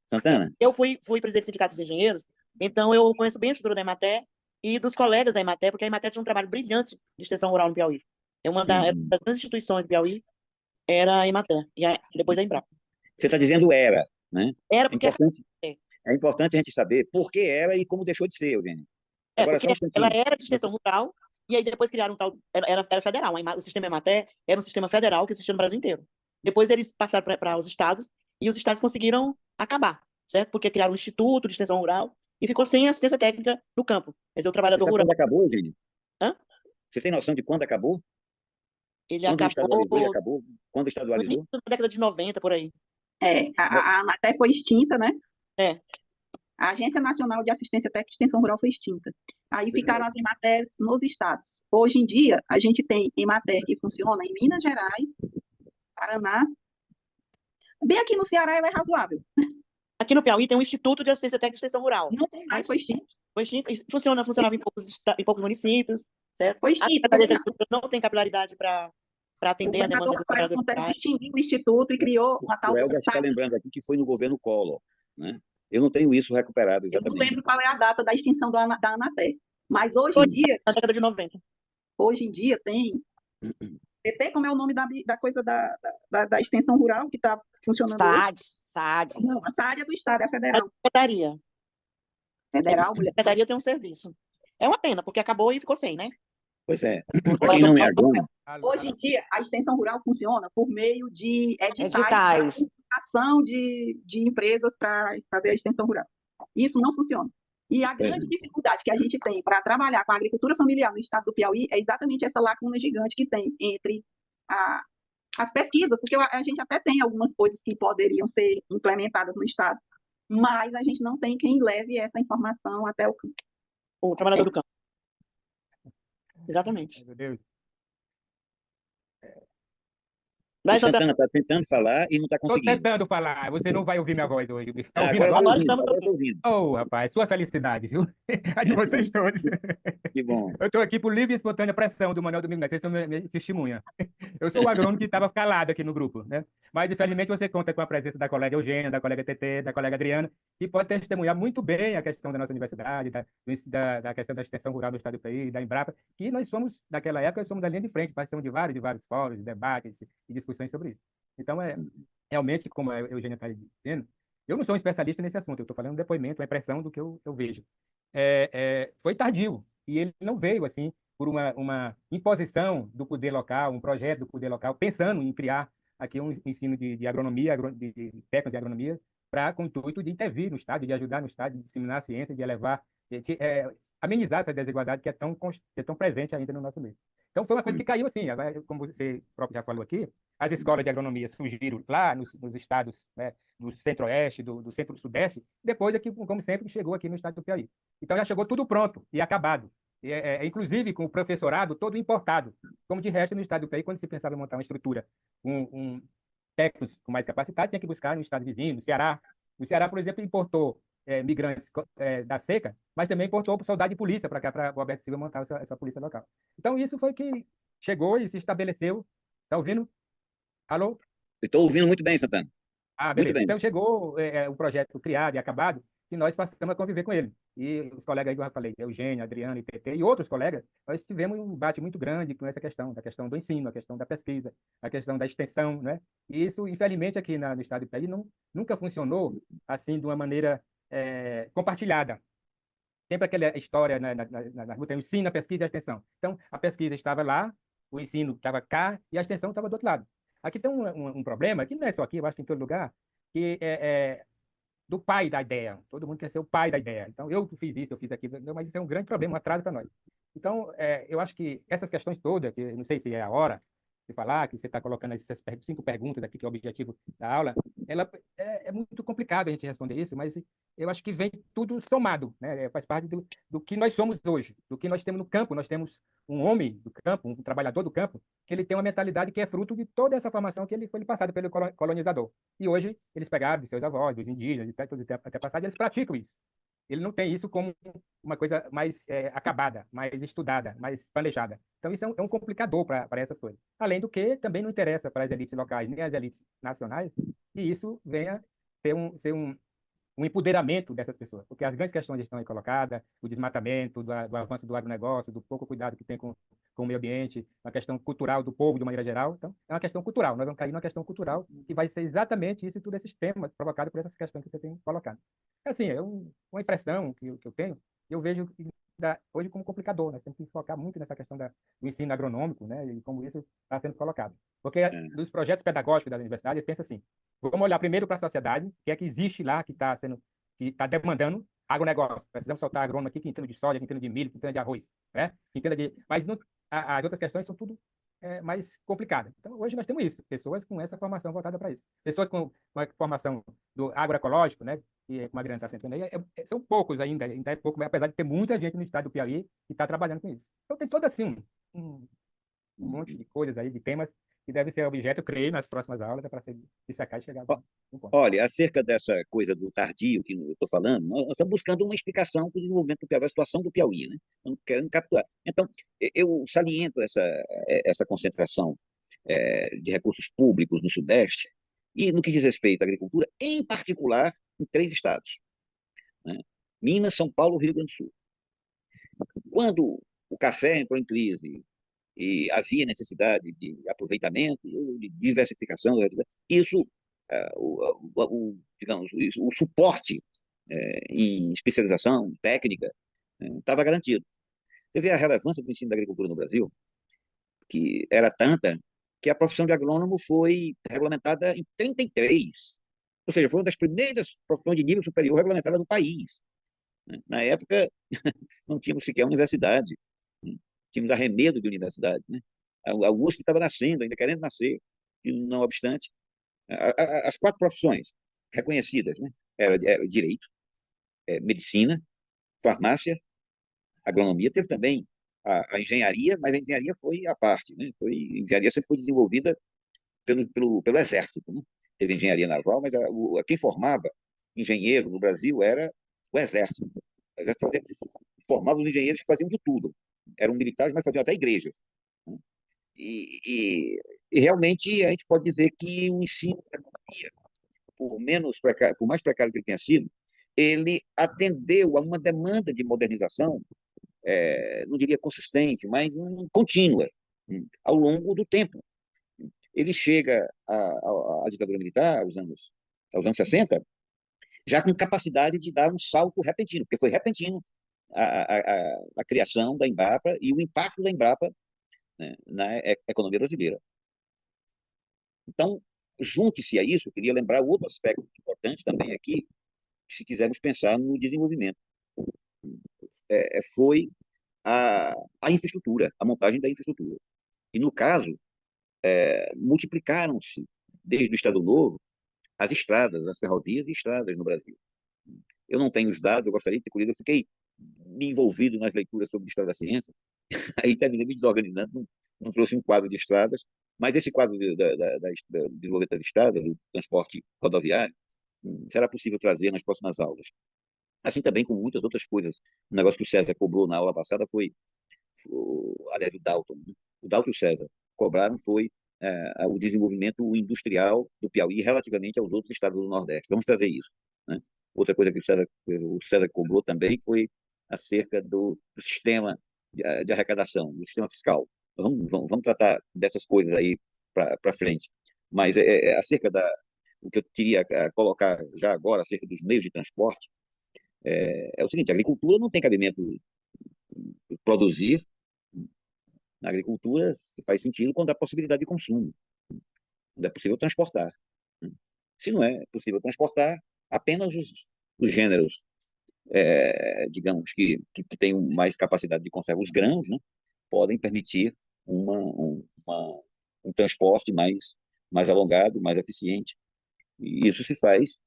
Santana, Eu fui presidente do Sindicato dos Engenheiros, então eu conheço bem a estrutura da Emater e dos colegas da Emater, porque a Emater tinha um trabalho brilhante de extensão rural no Piauí. Era uhum. das grandes instituições do Piauí, era a Emater, e depois a Embrapa. Você está dizendo era, né? Era É porque, importante, é importante a gente saber por que era e como deixou de ser, Eugênio. Agora, porque só um ela instantinho. era de extensão rural, e aí depois criaram um tal, era federal, o sistema Emater era um sistema federal que existia no Brasil inteiro. Depois eles passaram para os estados, e os estados conseguiram acabar, certo? Porque criaram um instituto de extensão rural, e ficou sem assistência técnica no campo. Quer dizer, o Você trabalhador sabe rural, quando acabou, Eugênio? hã? Você tem noção de quando acabou? Ele Quando ele acabou estadualizou, ele acabou? Quando no início estadualizou? da década de 90, por aí. A Anatel foi extinta, né? É. A Agência Nacional de Assistência Técnica e Extensão Rural foi extinta. Aí ficaram as Ematers nos estados. Hoje em dia, a gente tem Emater que funciona em Minas Gerais, Paraná. Bem aqui no Ceará, ela é razoável. Aqui no Piauí tem um Instituto de Assistência Técnica e Extensão Rural. Não tem mais, foi extinto. Funcionava em poucos municípios, certo? Foi A extinto. Secretaria de Agricultura não tem capilaridade para O atender a demanda governador dos Rafael trabalhadores Monteiro rurais. extinguiu o instituto e criou uma tal O Elga está SAC. lembrando aqui que foi no governo Collor, né? Eu não tenho isso recuperado Eu não exatamente. lembro qual é a data da extinção da Anatel. Mas hoje Foi em dia, na década de 90. tem PP, como é o nome da coisa da extensão rural que está funcionando hoje? SAD. Não, a área do Estado, é a A federal. Secretaria. Federal, A mulher. Secretaria tem um serviço. É uma pena, porque acabou e ficou sem, né? Pois é. Os Para quem não é trabalhadores- agrônomo, Hoje em dia, a extensão rural funciona por meio de editais Editais. de licitação de empresas para fazer a extensão rural. Isso não funciona. E a grande dificuldade que a gente tem para trabalhar com a agricultura familiar no estado do Piauí é exatamente essa lacuna gigante que tem entre as pesquisas, porque a gente até tem algumas coisas que poderiam ser implementadas no estado, mas a gente não tem quem leve essa informação até o campo. O trabalhador do campo. Exatamente. Meu Deus. o Vai, Santana. Santana está tentando falar e não está Estou conseguindo. tentando falar. Você não vai ouvir minha voz hoje. Está ouvindo Agora agora? eu estou Agora ouvindo, estamos agora eu estou ouvindo. Oh, rapaz, sua felicidade, viu? A de vocês todos. Que bom. Eu estou aqui por livre e espontânea pressão do Manuel Domingos Neto. Vocês são minha testemunha. Eu sou o agrônomo que estava calado aqui no grupo, né? Mas, infelizmente, você conta com a presença da colega Eugênia, da colega TT, da colega Adriana, que pode testemunhar muito bem a questão da nossa universidade, da questão da extensão rural do estado do Piauí, da Embrapa, que nós somos, naquela época, somos da linha de frente, participamos de vários fóruns, debates e discussões sobre isso. Então, realmente, como a Eugênia está dizendo, eu não sou um especialista nesse assunto, eu estou falando um depoimento, uma impressão do que eu vejo. Foi tardio, e ele não veio assim por uma imposição do poder local, um projeto do poder local, pensando em criar aqui um ensino de agronomia, de técnicas de agronomia, com o intuito de intervir no Estado, de ajudar no Estado, de disseminar a ciência, de elevar, amenizar essa desigualdade que é tão presente ainda no nosso meio. Então, foi uma coisa que caiu assim, como você próprio já falou aqui, as escolas de agronomia surgiram lá nos estados, né, do centro-oeste, do centro-sudeste, depois, aqui, como sempre, chegou aqui no estado do Piauí. Então, já chegou tudo pronto e acabado. Inclusive com o professorado todo importado, como de resto no estado do Piauí, quando se pensava em montar uma estrutura com técnicos com mais capacidade, tinha que buscar no estado vizinho, no Ceará. O Ceará, por exemplo, importou migrantes da seca, mas também importou soldado de polícia para cá, para o Alberto Silva montar essa polícia local. Então, isso foi que chegou e se estabeleceu. Está ouvindo? Alô? Estou ouvindo muito bem, Santana. Ah, Muito beleza. bem. Então, chegou o projeto criado e acabado, e nós passamos a conviver com ele. E os colegas aí que eu já falei, Eugênio, Adriano, IPT e outros colegas, nós tivemos um embate muito grande com essa questão, da questão do ensino, a questão da pesquisa, a questão da extensão, né? E isso, infelizmente, aqui no estado do Piauí nunca funcionou assim de uma maneira compartilhada. Sempre aquela história na rua, tem o ensino, a pesquisa e a extensão. Então, a pesquisa estava lá, o ensino estava cá e a extensão estava do outro lado. Aqui tem um problema, que não é só aqui, eu acho que em todo lugar, que do pai da ideia. Todo mundo quer ser o pai da ideia. Então, eu fiz isso, eu fiz aquilo, mas isso é um grande problema, um atraso para nós. Então, eu acho que essas questões todas, que não sei se é a hora de falar, que você está colocando essas 5 perguntas aqui, que é o objetivo da aula, ela é muito complicado a gente responder isso, mas eu acho que vem tudo somado, né? Faz parte do que nós somos hoje, do que nós temos no campo. Nós temos um homem do campo, um trabalhador do campo, que ele tem uma mentalidade que é fruto de toda essa formação que ele foi passada pelo colonizador. E hoje eles pegaram de seus avós, dos indígenas, de todo até passado, e eles praticam isso. Ele não tem isso como uma coisa mais acabada, mais estudada, mais planejada. Então, isso é um complicador para essas coisas. Além do que, também não interessa para as elites locais nem as elites nacionais que isso venha ser um empoderamento dessas pessoas, porque as grandes questões estão aí colocadas, o desmatamento, do avanço do agronegócio, do pouco cuidado que tem com o meio ambiente, a questão cultural do povo de maneira geral. Então, é uma questão cultural. Nós vamos cair numa questão cultural que vai ser exatamente isso e todos esses temas provocados por essas questões que você tem colocado. Assim, uma impressão que eu tenho, eu vejo hoje como complicador. Nós temos que focar muito nessa questão do ensino agronômico, né, e como isso está sendo colocado. Porque dos projetos pedagógicos da universidade, eu penso assim, vamos olhar primeiro para a sociedade, o que é que existe lá que está demandando agronegócio. Precisamos soltar agrônomo aqui, quintana de soja, quintana de milho, quintana de arroz, né? Mas não, as outras questões são tudo mais complicadas. Então, hoje nós temos isso, pessoas com essa formação voltada para isso. Pessoas com uma formação do agroecológico, né? Que como a Adriana está sentando aí, são poucos ainda é pouco, apesar de ter muita gente no estado do Piauí que está trabalhando com isso. Então, tem todo assim um monte de coisas aí, de temas que deve ser objeto, eu creio, nas próximas aulas, para ser dissecar e chegar no ponto. Olha, acerca dessa coisa do tardio que eu estou falando, nós estamos buscando uma explicação para o desenvolvimento do Piauí, a situação do Piauí, né? Estamos querendo capturar. Então, eu saliento essa concentração de recursos públicos no Sudeste e no que diz respeito à agricultura, em particular em 3 estados, né? Minas, São Paulo, Rio Grande do Sul. Quando o café entrou em crise e havia necessidade de aproveitamento, de diversificação, isso, digamos, o suporte em especialização técnica estava garantido. Você vê a relevância do ensino da agricultura no Brasil, que era tanta que a profissão de agrônomo foi regulamentada em 33, ou seja, foi uma das primeiras profissões de nível superior regulamentadas no país. Na época, não tínhamos sequer universidade, tínhamos arremedo de universidade, né? A USP estava nascendo, ainda querendo nascer, e não obstante, as 4 profissões reconhecidas, né? Era direito, medicina, farmácia, agronomia, teve também a engenharia, mas a engenharia foi à parte, né? A engenharia sempre foi desenvolvida pelo Exército, né? Teve engenharia naval, mas quem formava engenheiro no Brasil era o Exército. O Exército formava os engenheiros que faziam de tudo. Eram militares, mas faziam até igrejas, né? E realmente a gente pode dizer que o ensino da economia, por mais precário que ele tenha sido, ele atendeu a uma demanda de modernização, não diria consistente, mas contínua, ao longo do tempo. Ele chega à ditadura militar, aos anos 60, já com capacidade de dar um salto repentino, porque foi repentino a criação da Embrapa e o impacto da Embrapa, né, na economia brasileira. Então, junte-se a isso, eu queria lembrar outro aspecto importante também aqui, se quisermos pensar no desenvolvimento, foi a infraestrutura, a montagem da infraestrutura. E, no caso, multiplicaram-se, desde o Estado Novo, as estradas, as ferrovias e estradas no Brasil. Eu não tenho os dados, eu gostaria de ter colhido, eu fiquei me envolvido nas leituras sobre a história da ciência, aí terminei me desorganizando, não trouxe um quadro de estradas, mas esse quadro do desenvolvimento das estradas, do transporte rodoviário, será possível trazer nas próximas aulas. Assim também com muitas outras coisas. O negócio que o César cobrou na aula passada aliás, o Dalton. Né? O Dalton e o César cobraram foi o desenvolvimento industrial do Piauí relativamente aos outros estados do Nordeste. Vamos trazer isso, né? Outra coisa que o César cobrou também foi acerca do sistema de arrecadação, do sistema fiscal. Vamos tratar dessas coisas aí para frente. Mas acerca o que eu queria colocar já agora, acerca dos meios de transporte, o seguinte: a agricultura não tem cabimento produzir. Na agricultura faz sentido quando há possibilidade de consumo, quando é possível transportar. Se não é possível transportar, Apenas os gêneros, digamos, que têm mais capacidade de conservar os grãos, né, podem permitir um transporte mais alongado, mais eficiente. E isso se faz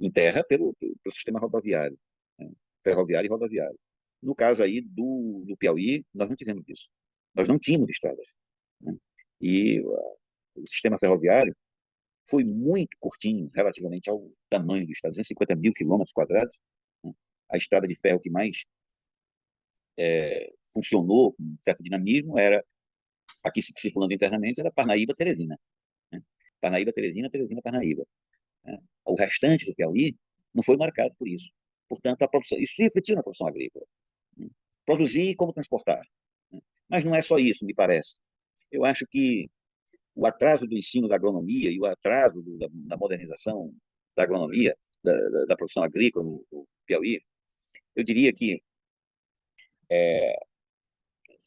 em terra pelo sistema rodoviário, né, ferroviário e rodoviário. No caso aí do Piauí, nós não tivemos isso. Nós não tínhamos estradas, né? E o sistema ferroviário foi muito curtinho relativamente ao tamanho do estado, 250 mil quilômetros quadrados, né? A estrada de ferro que mais funcionou com certo dinamismo era, aqui circulando internamente, era Parnaíba-Teresina, né? Parnaíba-Teresina, Teresina-Parnaíba, né? O restante do Piauí não foi marcado por isso. Portanto, isso se refletiu na produção agrícola, né? Produzir como transportar, né? Mas não é só isso, me parece. Eu acho que o atraso do ensino da agronomia e o atraso da modernização da agronomia, da produção agrícola no Piauí, eu diria que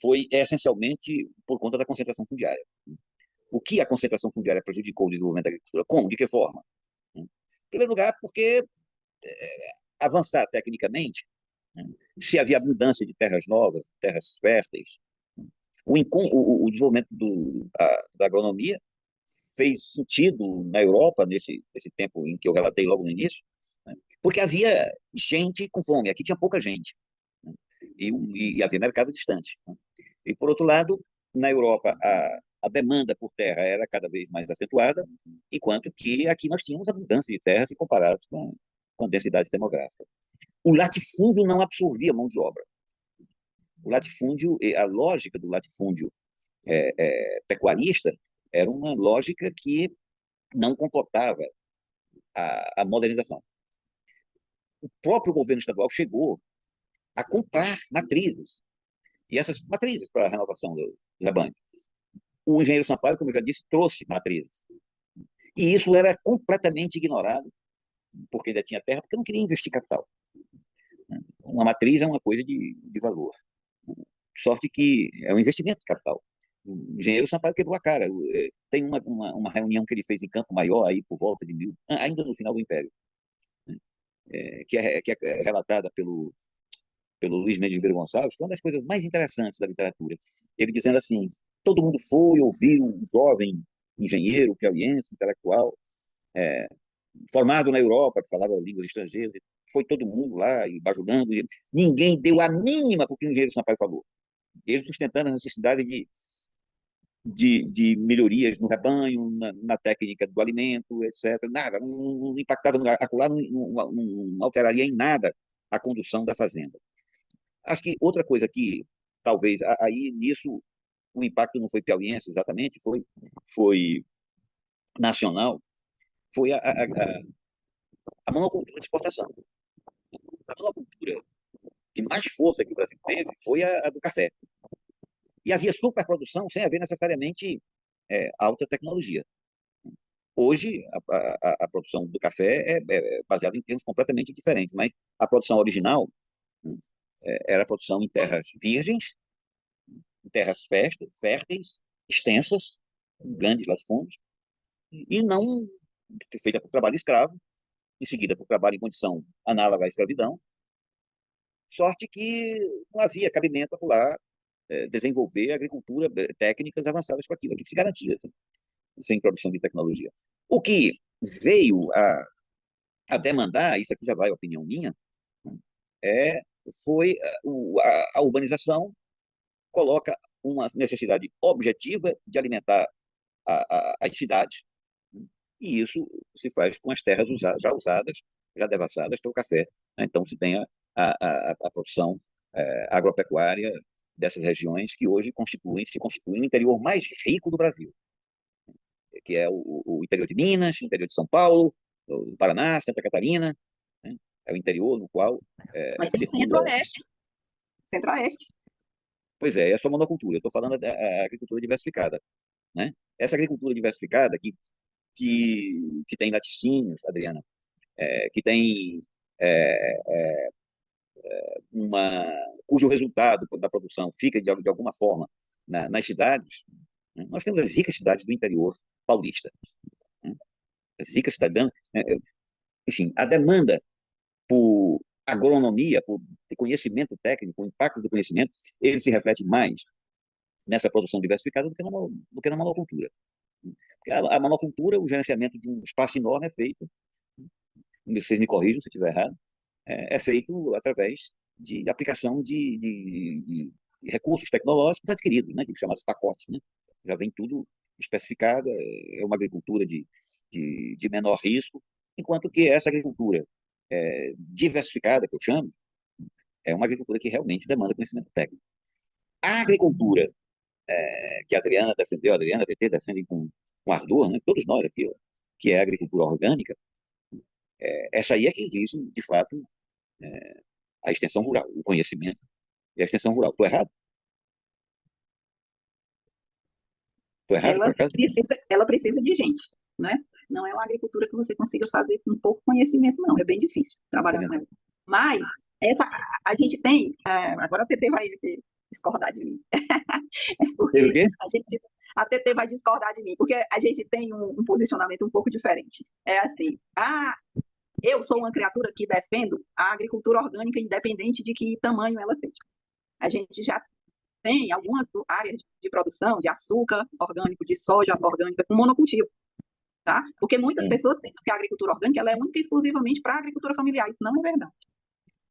foi essencialmente por conta da concentração fundiária. O que a concentração fundiária prejudicou o desenvolvimento da agricultura? Como? De que forma? Em primeiro lugar, porque avançar tecnicamente, se havia abundância de terras novas, terras férteis, o desenvolvimento da agronomia fez sentido na Europa, nesse tempo em que eu relatei logo no início, né, porque havia gente com fome, aqui tinha pouca gente, né, e havia mercado distante, né. E, por outro lado, na Europa, a demanda por terra era cada vez mais acentuada, enquanto que aqui nós tínhamos abundância de terras se comparados com a densidade demográfica. O latifúndio não absorvia mão de obra. O latifúndio, a lógica do latifúndio pecuarista era uma lógica que não comportava a modernização. O próprio governo estadual chegou a comprar matrizes, e essas matrizes para a renovação do rebanho. O engenheiro Sampaio, como eu já disse, trouxe matrizes. E isso era completamente ignorado, porque ainda tinha terra, porque não queria investir capital. Uma matriz é uma coisa de valor. Sorte que é um investimento de capital. O engenheiro Sampaio quebrou a cara. Tem uma reunião que ele fez em Campo Maior, aí por volta de ainda no final do Império, que é relatada pelo Luiz Mendes Ribeiro Gonçalves, que é uma das coisas mais interessantes da literatura. Ele dizendo assim: todo mundo foi ouvir um jovem engenheiro piauiense, intelectual, formado na Europa, que falava línguas estrangeiras, foi todo mundo lá, e bajulando, e ninguém deu a mínima para o que o engenheiro Sampaio falou. Ele sustentando a necessidade de melhorias no rebanho, na técnica do alimento, etc. Nada, não impactava, acolá não alteraria em nada a condução da fazenda. Acho que outra coisa que, talvez, aí nisso, o impacto não foi piauiense exatamente, foi nacional, foi a monocultura de exportação. A monocultura que mais força que o Brasil teve foi a do café. E havia superprodução sem haver necessariamente alta tecnologia. Hoje, a produção do café é baseada em termos completamente diferentes, mas a produção original era a produção em terras virgens, em terras férteis, extensas, com grandes latifúndios, e não feita por trabalho escravo, em seguida por trabalho em condição análoga à escravidão, sorte que não havia cabimento por lá desenvolver agricultura, técnicas avançadas para aquilo, que se garantia, assim, sem produção de tecnologia. O que veio a demandar, isso aqui já vai a opinião minha, foi a urbanização coloca uma necessidade objetiva de alimentar as cidades, e isso se faz com as terras já usadas, já devassadas pelo café. Então, se tem a produção agropecuária dessas regiões que hoje se constituem o interior mais rico do Brasil, que é o interior de Minas, o interior de São Paulo, o Paraná, Santa Catarina, né? É o interior no qual Mas tem circula... Centro-Oeste. Centro-Oeste. Pois é só monocultura. Eu estou falando da agricultura diversificada, né? Essa agricultura diversificada que tem laticínios, Adriana, que tem cujo resultado da produção fica de alguma forma nas cidades, né? Nós temos as ricas cidades do interior paulista, né? zica se está dando, enfim, a demanda por agronomia, por conhecimento técnico, o impacto do conhecimento, ele se reflete mais nessa produção diversificada do que na monocultura. Porque a monocultura, o gerenciamento de um espaço enorme é feito, vocês me corrijam se eu estiver errado, é feito através de aplicação de recursos tecnológicos adquiridos, né, que chamados pacotes, né? Já vem tudo especificado, é uma agricultura de menor risco, enquanto que essa agricultura diversificada, que eu chamo, é uma agricultura que realmente demanda conhecimento técnico. A agricultura que a Adriana defendeu, a Adriana, a TT defendem com ardor, né? Todos nós aqui, ó, que é a agricultura orgânica, essa aí é que exige, de fato, a extensão rural, o conhecimento e a extensão rural. Estou errado? Estou errado, por acaso? Ela precisa de gente, né? Não é uma agricultura que você consiga fazer com pouco conhecimento, não. É bem difícil trabalhar com ela. Mas a gente tem... agora a TT vai discordar de mim. Tem o quê? A TT vai discordar de mim, porque a gente tem um posicionamento um pouco diferente. É assim, eu sou uma criatura que defendo a agricultura orgânica independente de que tamanho ela seja. A gente já tem algumas áreas de produção de açúcar orgânico, de soja orgânica, com monocultivo, tá? Porque muitas pessoas pensam que a agricultura orgânica ela é única e exclusivamente para a agricultura familiar. Isso não é verdade.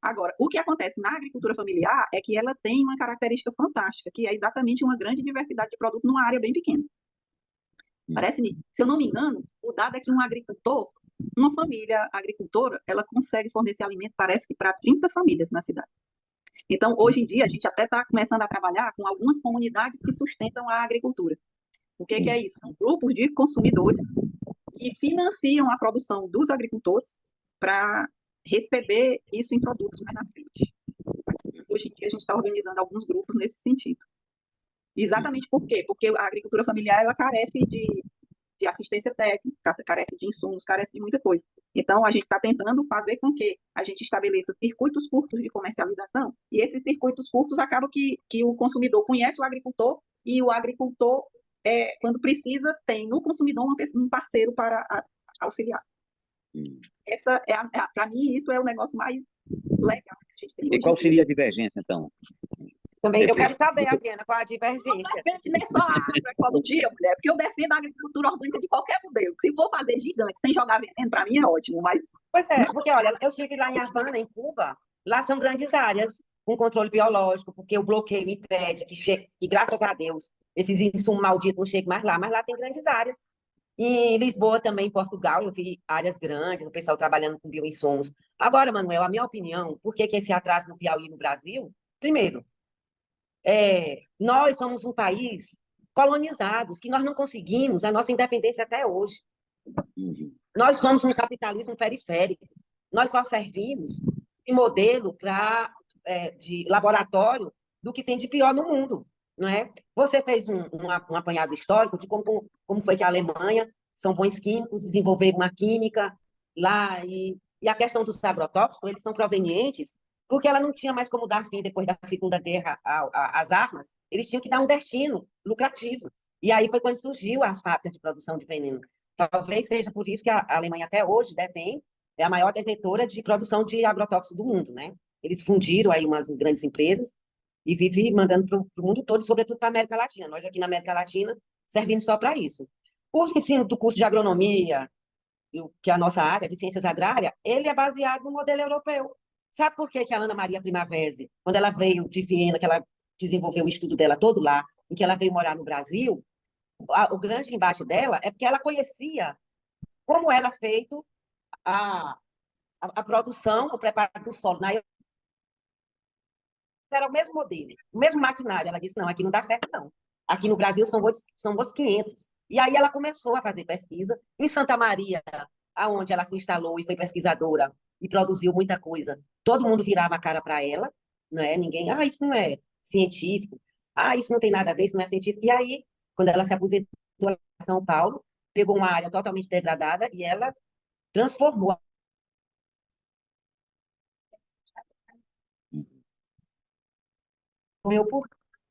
Agora, o que acontece na agricultura familiar é que ela tem uma característica fantástica, que é exatamente uma grande diversidade de produto numa área bem pequena. Parece-me, se eu não me engano, o dado é que um agricultor, uma família agricultora, ela consegue fornecer alimento, parece que para 30 famílias na cidade. Então, hoje em dia, a gente até está começando a trabalhar com algumas comunidades que sustentam a agricultura. O que é isso? São grupos de consumidores que financiam a produção dos agricultores para receber isso em produtos mais na frente. Hoje em dia, a gente está organizando alguns grupos nesse sentido. Exatamente por quê? Porque a agricultura familiar ela carece de assistência técnica, carece de insumos, carece de muita coisa. Então, a gente está tentando fazer com que a gente estabeleça circuitos curtos de comercialização, e esses circuitos curtos acabam que o consumidor conhece o agricultor, e o agricultor, quando precisa, tem no consumidor um parceiro para auxiliar. Para mim, isso é o negócio mais legal que a gente tem. E qual seria a divergência, então? Também eu quero saber, Adriana, qual a divergência. Eu defendo nem só a agroecologia, mulher, porque eu defendo a agricultura orgânica de qualquer modelo. Se for fazer gigante sem jogar veneno, para mim é ótimo, mas... Pois é, porque, olha, eu estive lá em Havana, em Cuba, lá são grandes áreas com controle biológico, porque o bloqueio impede que graças a Deus, esses insumos malditos não cheguem mais lá tem grandes áreas. E em Lisboa também, em Portugal, eu vi áreas grandes, o pessoal trabalhando com bioinsumos. Agora, Manuel, a minha opinião, por que esse atraso no Piauí e no Brasil? Primeiro, nós somos um país colonizados, que nós não conseguimos a nossa independência até hoje. Nós somos um capitalismo periférico. Nós só servimos de modelo de laboratório do que tem de pior no mundo. Não é? Você fez um apanhado histórico de como foi que a Alemanha, são bons químicos, desenvolveram uma química lá, e a questão dos agrotóxicos, eles são provenientes porque ela não tinha mais como dar fim, depois da Segunda Guerra, às armas, eles tinham que dar um destino lucrativo. E aí foi quando surgiu as fábricas de produção de veneno. Talvez seja por isso que a Alemanha até hoje é a maior detentora de produção de agrotóxicos do mundo, né? Eles fundiram aí umas grandes empresas e vivem mandando para o mundo todo, sobretudo para a América Latina. Nós aqui na América Latina servimos só para isso. O ensino do curso de agronomia, que é a nossa área de ciências agrárias, ele é baseado no modelo europeu. Sabe por que a Ana Maria Primavesi, quando ela veio de Viena, que ela desenvolveu o estudo dela todo lá, e que ela veio morar no Brasil, o grande embate dela é porque ela conhecia como era feito a produção, o preparo do solo. Era o mesmo modelo, o mesmo maquinário. Ela disse, não, aqui não dá certo, não. Aqui no Brasil são outros 500. E aí ela começou a fazer pesquisa. Em Santa Maria, aonde ela se instalou e foi pesquisadora e produziu muita coisa, todo mundo virava a cara para ela, não é? Ninguém, isso não é científico, isso não tem nada a ver, isso não é científico. E aí, quando ela se aposentou em São Paulo, pegou uma área totalmente degradada e ela transformou.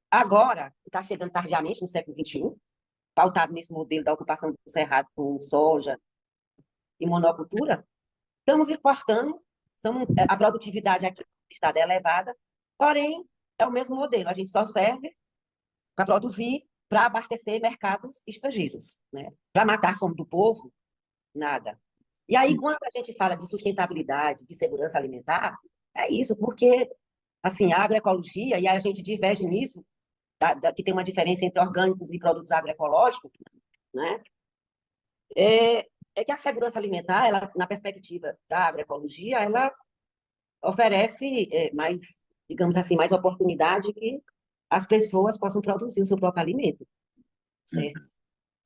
Agora, está chegando tardiamente, no século XXI, pautado nesse modelo da ocupação do cerrado com soja, e monocultura, estamos exportando, a produtividade aqui no estado é elevada, porém, é o mesmo modelo, a gente só serve para produzir, para abastecer mercados estrangeiros, né? Para matar a fome do povo, nada. E aí, quando a gente fala de sustentabilidade, de segurança alimentar, é isso, porque, assim, a agroecologia, e a gente diverge nisso, que tem uma diferença entre orgânicos e produtos agroecológicos, né? É que a segurança alimentar, ela, na perspectiva da agroecologia, ela oferece mais, digamos assim, mais oportunidade que as pessoas possam produzir o seu próprio alimento, certo?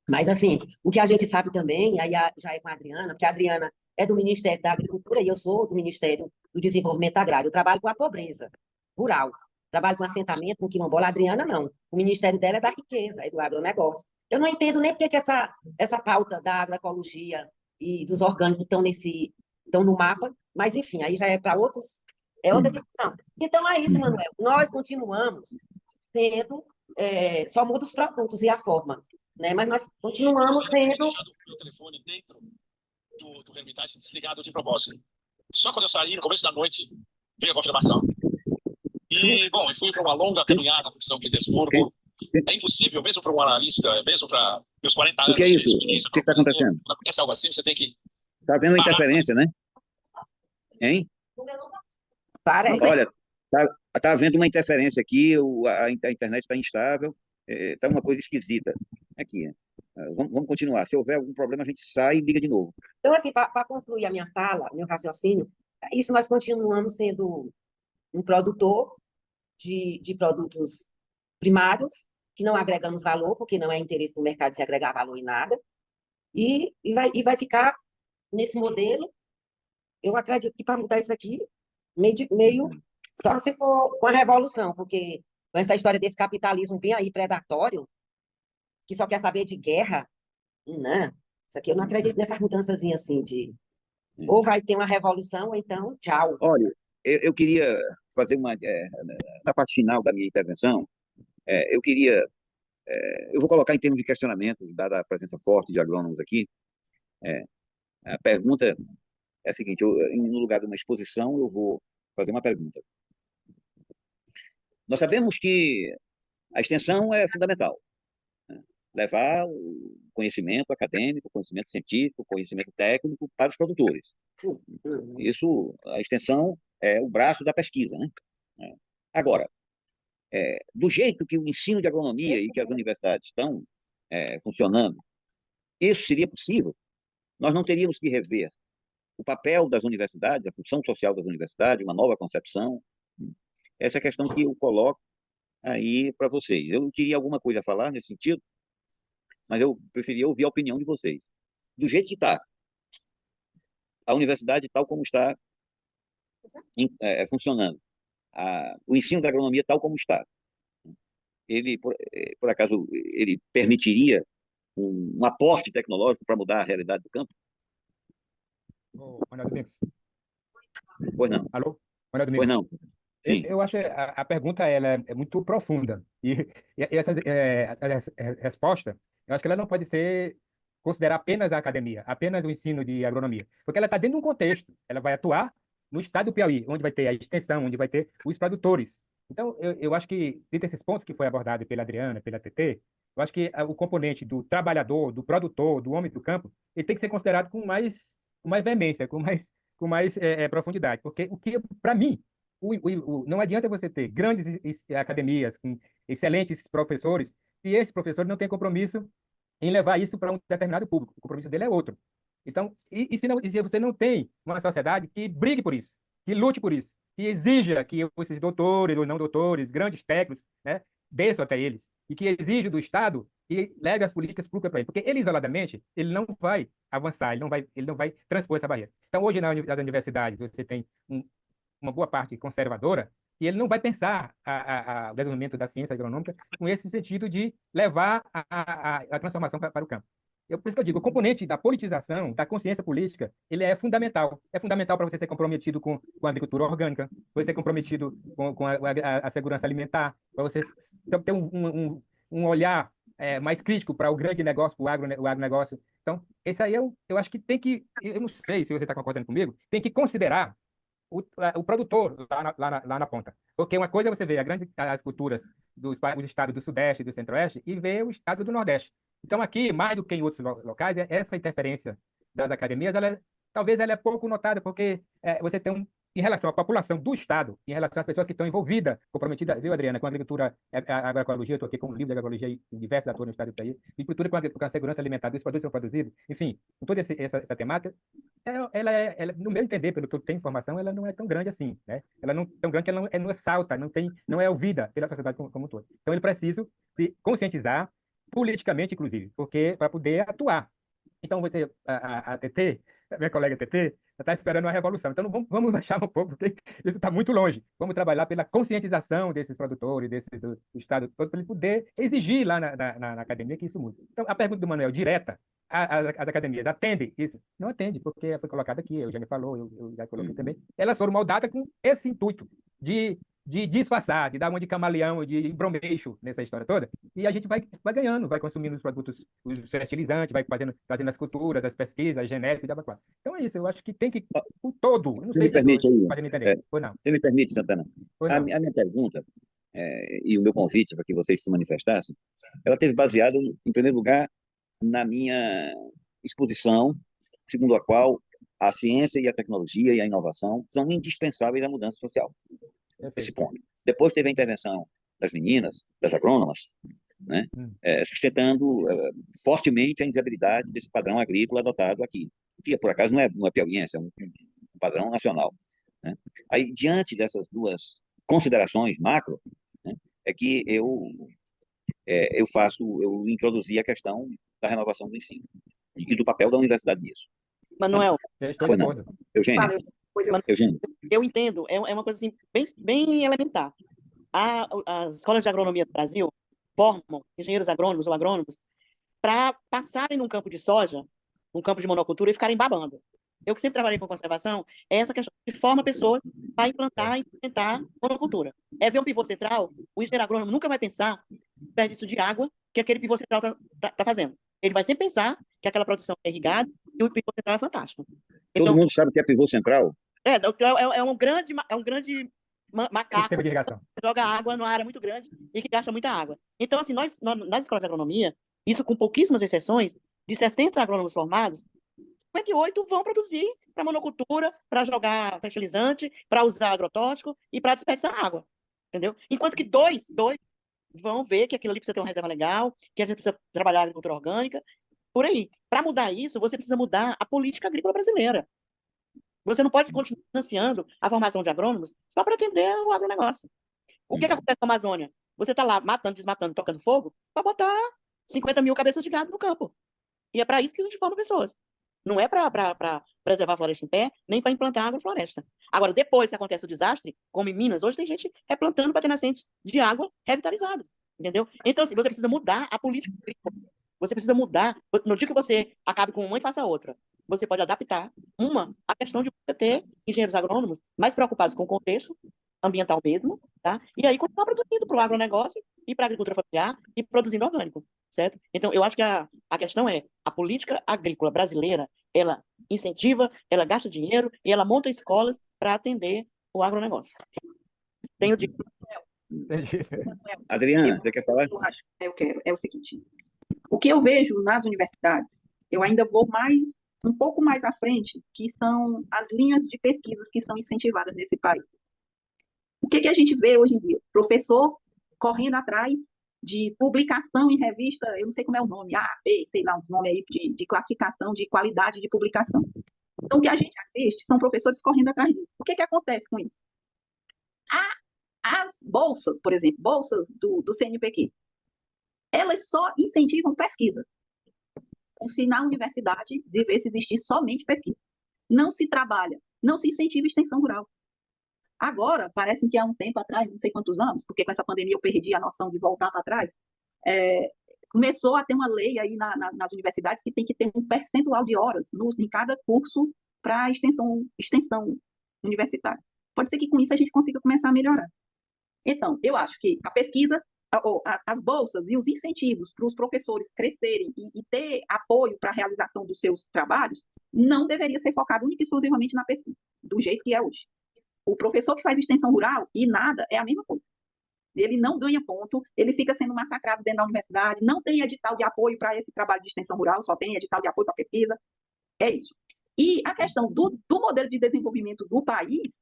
Mas, assim, o que a gente sabe também, aí já é com a Adriana, porque a Adriana é do Ministério da Agricultura e eu sou do Ministério do Desenvolvimento Agrário. Eu trabalho com a pobreza rural, trabalho com assentamento, com quilombola. A Adriana, não. O ministério dela é da riqueza, é do agronegócio. Eu não entendo nem porque que essa pauta da agroecologia e dos orgânicos estão no mapa, mas, enfim, aí já é para outra discussão. Então, é isso, Manuel. Nós continuamos sendo, só muda os produtos e a forma, né? Mas nós continuamos sendo... meu telefone dentro do Hermitage desligado de propósito. Só quando eu saí, no começo da noite, veio a confirmação. E, bom, eu fui para uma longa caminhada por São Petersburgo. É impossível, mesmo para um analista, mesmo para meus 40 anos O que é de isso? experiência... O que está acontecendo? Quando acontece algo assim, você tem que... Está havendo uma interferência, né? Hein? Parece. Olha, está havendo uma interferência aqui, a internet está instável, está uma coisa esquisita. Aqui, vamos continuar. Se houver algum problema, a gente sai e liga de novo. Então, assim, para concluir a minha fala, meu raciocínio, isso nós continuamos sendo um produtor de produtos primários, que não agregamos valor, porque não é interesse do mercado se agregar valor em nada, e vai ficar nesse modelo. Eu acredito que para mudar isso aqui, meio só se for com a revolução, porque com essa história desse capitalismo bem aí predatório, que só quer saber de guerra, não, isso aqui eu não acredito nessas mudanças assim de ou vai ter uma revolução, ou então, tchau. Olha, eu queria fazer na parte final da minha intervenção, eu vou colocar em termos de questionamento, dada a presença forte de agrônomos aqui, a pergunta é a seguinte, no lugar de uma exposição, eu vou fazer uma pergunta. Nós sabemos que a extensão é fundamental, né? Levar o conhecimento acadêmico, conhecimento científico, conhecimento técnico para os produtores. Isso, a extensão é o braço da pesquisa, né? Agora, do jeito que o ensino de agronomia e que as universidades estão funcionando, isso seria possível? Nós não teríamos que rever o papel das universidades, a função social das universidades, uma nova concepção. Essa é a questão que eu coloco aí para vocês. Eu teria alguma coisa a falar nesse sentido, mas eu preferia ouvir a opinião de vocês. Do jeito que está, a universidade tal como está funcionando, o ensino da agronomia tal como está, ele, por acaso, ele permitiria um aporte tecnológico para mudar a realidade do campo? Manuel Domingos. Pois não. Alô? Manuel Pois Domingos. não. Sim. Eu acho que a pergunta ela é muito profunda. E essa resposta, eu acho que ela não pode ser considerar apenas a academia, apenas o ensino de agronomia. Porque ela está dentro de um contexto. Ela vai atuar no estado do Piauí, onde vai ter a extensão, onde vai ter os produtores. Então, eu acho que, dentre esses pontos que foi abordado pela Adriana, pela TT, eu acho que o componente do trabalhador, do produtor, do homem do campo, ele tem que ser considerado com mais veemência, com mais profundidade. Porque o que, para mim, não adianta você ter grandes academias com excelentes professores se esse professor não tem compromisso em levar isso para um determinado público. O compromisso dele é outro. Então, se você não tem uma sociedade que brigue por isso, que lute por isso, que exija que esses doutores ou não doutores, grandes técnicos, né, desçam até eles, e que exija do Estado que leve as políticas públicas para ele, porque ele isoladamente ele não vai avançar, ele não vai transpor essa barreira. Então, hoje nas universidades você tem uma boa parte conservadora, e ele não vai pensar o desenvolvimento da ciência agronômica com esse sentido de levar a transformação para o campo. Por isso que eu digo, o componente da politização, da consciência política, ele é fundamental. É fundamental para você ser comprometido com a agricultura orgânica, para você ser comprometido com a segurança alimentar, para você ter um olhar mais crítico para o grande negócio, o agronegócio, Então, esse aí eu acho que tem que, eu não sei se você está concordando comigo, tem que considerar o produtor lá na ponta. Porque uma coisa é você ver as culturas dos estados do Sudeste e do Centro-Oeste e ver o estado do Nordeste. Então, aqui, mais do que em outros locais, essa interferência das academias, talvez ela é pouco notada, porque você tem em relação à população do Estado, em relação às pessoas que estão envolvidas, comprometidas, viu, Adriana, com a agricultura, a agroecologia, eu estou aqui com um livro de agroecologia em diversos atores no Estado do país, agricultura com a segurança alimentar dos produtos que são produzidos, enfim, com toda essa temática, no meu entender, pelo que eu tenho informação, ela não é tão grande assim, né? Ela não é tão grande que ela não é salta, não é ouvida pela sociedade como um todo. Então, ele precisa se conscientizar politicamente, inclusive, porque para poder atuar. Então, a TT, minha colega TT, está esperando uma revolução. Então, vamos baixar um pouco, porque isso está muito longe. Vamos trabalhar pela conscientização desses produtores, do Estado todo, para ele poder exigir lá na academia que isso mude. Então, a pergunta do Manuel, direta, as academias atendem isso? Não atende, porque foi colocado aqui, eu já me falou, eu já coloquei também. Elas foram moldadas com esse intuito de disfarçar, de dar uma de camaleão, de bromeixo nessa história toda, e a gente vai ganhando, vai consumindo os produtos, os fertilizantes, vai fazendo as culturas, as pesquisas, a genética, e dá pra. Então é isso, eu acho que tem que, o todo, eu não Você sei me se eu estou permite aí, fazendo entender, ou não, você me permite, Santana? ou A, não. a minha pergunta e o meu convite para que vocês se manifestassem, ela teve baseado, em primeiro lugar, na minha exposição, segundo a qual a ciência e a tecnologia e a inovação são indispensáveis à mudança social. Esse Perfeito. ponto. Depois teve a intervenção das meninas, das agrônomas, né, sustentando fortemente a inviabilidade desse padrão agrícola adotado aqui, que por acaso não é piauiense, é um padrão nacional. Né? Aí, diante dessas duas considerações macro, né, é que eu introduzi a questão da renovação do ensino e do papel da universidade nisso. Manuel, Eu estou de Pois não, acordo. Eugênia, Valeu. Pois eu, Eugênia. eu entendo, é uma coisa assim, bem elementar. As escolas de agronomia do Brasil formam engenheiros agrônomos ou agrônomos para passarem num campo de soja, num campo de monocultura e ficarem babando. Eu que sempre trabalhei com conservação, é essa questão de forma pessoas para implantar e implementar monocultura. É ver um pivô central, o engenheiro agrônomo nunca vai pensar no desperdício de água que aquele pivô central tá fazendo. Ele vai sempre pensar que aquela produção é irrigada e o pivô central é fantástico. Todo Então, mundo sabe que é pivô central? é um grande macaco Sistema de irrigação. que joga água numa área muito grande e que gasta muita água. Então, assim, nas escolas de agronomia, isso com pouquíssimas exceções, de 60 agrônomos formados, 58 vão produzir para monocultura, para jogar fertilizante, para usar agrotóxico e para desperdiçar água. Entendeu? Enquanto que dois vão ver que aquilo ali precisa ter uma reserva legal, que a gente precisa trabalhar a agricultura orgânica, por aí. Para mudar isso, você precisa mudar a política agrícola brasileira. Você não pode continuar financiando a formação de agrônomos só para atender o agronegócio. O que acontece na Amazônia? Você está lá matando, desmatando, tocando fogo para botar 50 mil cabeças de gado no campo. E é para isso que a gente forma pessoas. Não é para preservar a floresta em pé, nem para implantar agrofloresta. Agora, depois que acontece o desastre, como em Minas, hoje tem gente replantando para ter nascentes de água revitalizado. Entendeu? Então, assim, você precisa mudar a política agrícola. Você precisa mudar. No dia que você acabe com uma e faça outra, você pode adaptar a questão de você ter engenheiros agrônomos mais preocupados com o contexto ambiental mesmo, tá? E aí continuar produzindo para o agronegócio e para a agricultura familiar e produzindo orgânico, certo? Então, eu acho que a questão é a política agrícola brasileira, ela incentiva, ela gasta dinheiro e ela monta escolas para atender o agronegócio. Tenho dito. Adriana, você quer falar? eu quero. É o seguinte: o que eu vejo nas universidades, eu ainda vou um pouco mais à frente, que são as linhas de pesquisas que são incentivadas nesse país. O que a gente vê hoje em dia? Professor correndo atrás de publicação em revista, eu não sei como é o nome, A, B, sei lá, um nome aí de classificação de qualidade de publicação. Então, o que a gente assiste são professores correndo atrás disso. O que acontece com isso? As bolsas, por exemplo, bolsas do CNPq, elas só incentivam pesquisa. Como se na universidade devesse existir somente pesquisa. Não se trabalha, não se incentiva extensão rural. Agora, parece que há um tempo atrás, não sei quantos anos, porque com essa pandemia eu perdi a noção de voltar para trás, começou a ter uma lei aí nas universidades que tem que ter um percentual de horas em cada curso para extensão universitária. Pode ser que com isso a gente consiga começar a melhorar. Então, eu acho que a pesquisa as bolsas e os incentivos para os professores crescerem e ter apoio para a realização dos seus trabalhos, não deveria ser focado única e exclusivamente na pesquisa, do jeito que é hoje. O professor que faz extensão rural e nada é a mesma coisa. Ele não ganha ponto, ele fica sendo massacrado dentro da universidade, não tem edital de apoio para esse trabalho de extensão rural, só tem edital de apoio para pesquisa. É isso. E a questão do modelo de desenvolvimento do país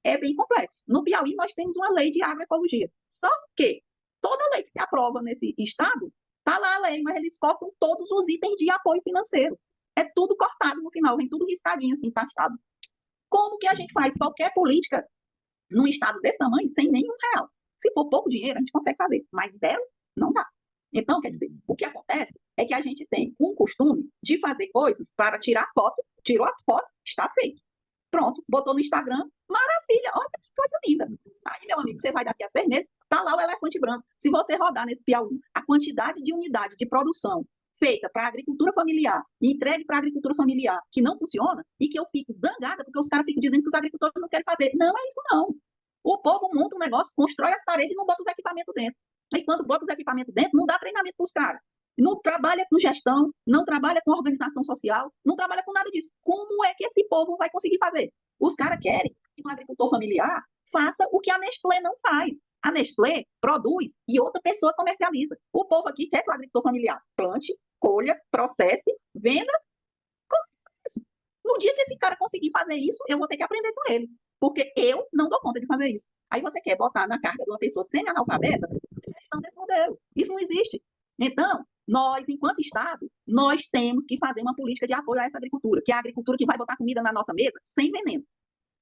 é bem complexo. No Piauí, nós temos uma lei de agroecologia. Só que toda lei que se aprova nesse estado, está lá a lei, mas eles cortam todos os itens de apoio financeiro. É tudo cortado no final, vem tudo riscadinho assim, taxado. Como que a gente faz qualquer política num estado desse tamanho sem nenhum real? Se for pouco dinheiro, a gente consegue fazer, mas zero, não dá. Então, quer dizer, o que acontece é que a gente tem um costume de fazer coisas para tirar foto, tirou a foto, está feito. Pronto, botou no Instagram, maravilha, olha que coisa linda. Aí, meu amigo, você vai daqui a 6 meses, tá lá o elefante branco. Se você rodar nesse Piauí, a quantidade de unidade de produção feita para a agricultura familiar, entregue para a agricultura familiar, que não funciona, e que eu fico zangada, porque os caras ficam dizendo que os agricultores não querem fazer. Não é isso, não. O povo monta um negócio, constrói as paredes e não bota os equipamentos dentro. Aí, quando bota os equipamentos dentro, não dá treinamento para os caras. Não trabalha com gestão, não trabalha com organização social, não trabalha com nada disso. Como é que esse povo vai conseguir fazer? Os caras querem que um agricultor familiar faça o que a Nestlé não faz. A Nestlé produz e outra pessoa comercializa. O povo aqui quer que o agricultor familiar plante, colha, processe, venda. No dia que esse cara conseguir fazer isso, eu vou ter que aprender com ele. Porque eu não dou conta de fazer isso. Aí você quer botar na carga de uma pessoa semi-analfabeta gestão desse modelo. Isso não existe. Então, nós, enquanto Estado, nós temos que fazer uma política de apoio a essa agricultura, que é a agricultura que vai botar comida na nossa mesa sem veneno.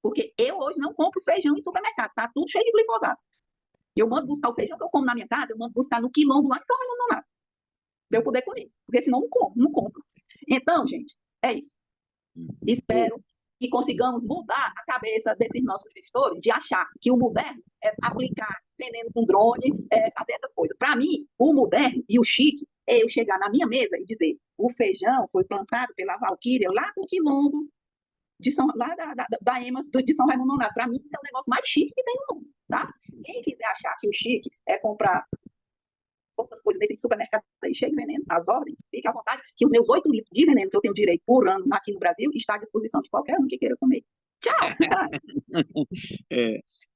Porque eu hoje não compro feijão em supermercado, tá tudo cheio de glifosato. Eu mando buscar o feijão que eu como na minha casa, eu mando buscar no quilombo lá em São Raimundo Nonato, para eu poder comer. Porque senão não compro. Então, gente, é isso. Espero que consigamos mudar a cabeça desses nossos gestores de achar que o moderno é aplicar veneno com drone, fazer essas coisas. Para mim, o moderno e o chique é eu chegar na minha mesa e dizer: o feijão foi plantado pela Valquíria lá do quilombo, lá da EMAS de São Raimundo Nonato. Para mim, isso é o negócio mais chique que tem no mundo. Tá? Quem quiser achar que o chique é comprar outras coisas desse supermercado aí, cheio de veneno, às ordens, fique à vontade, que os meus 8 litros de veneno que eu tenho direito por ano aqui no Brasil está à disposição de qualquer um que queira comer. Tchau!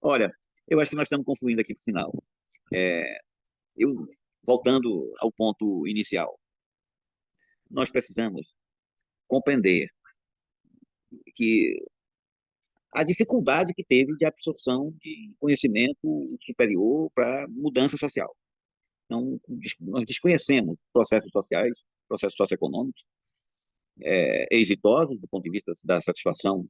Olha, eu acho que nós estamos confluindo aqui para o final. Voltando ao ponto inicial, nós precisamos compreender que a dificuldade que teve de absorção de conhecimento superior para mudança social. Então, nós desconhecemos processos sociais, processos socioeconômicos, exitosos do ponto de vista da satisfação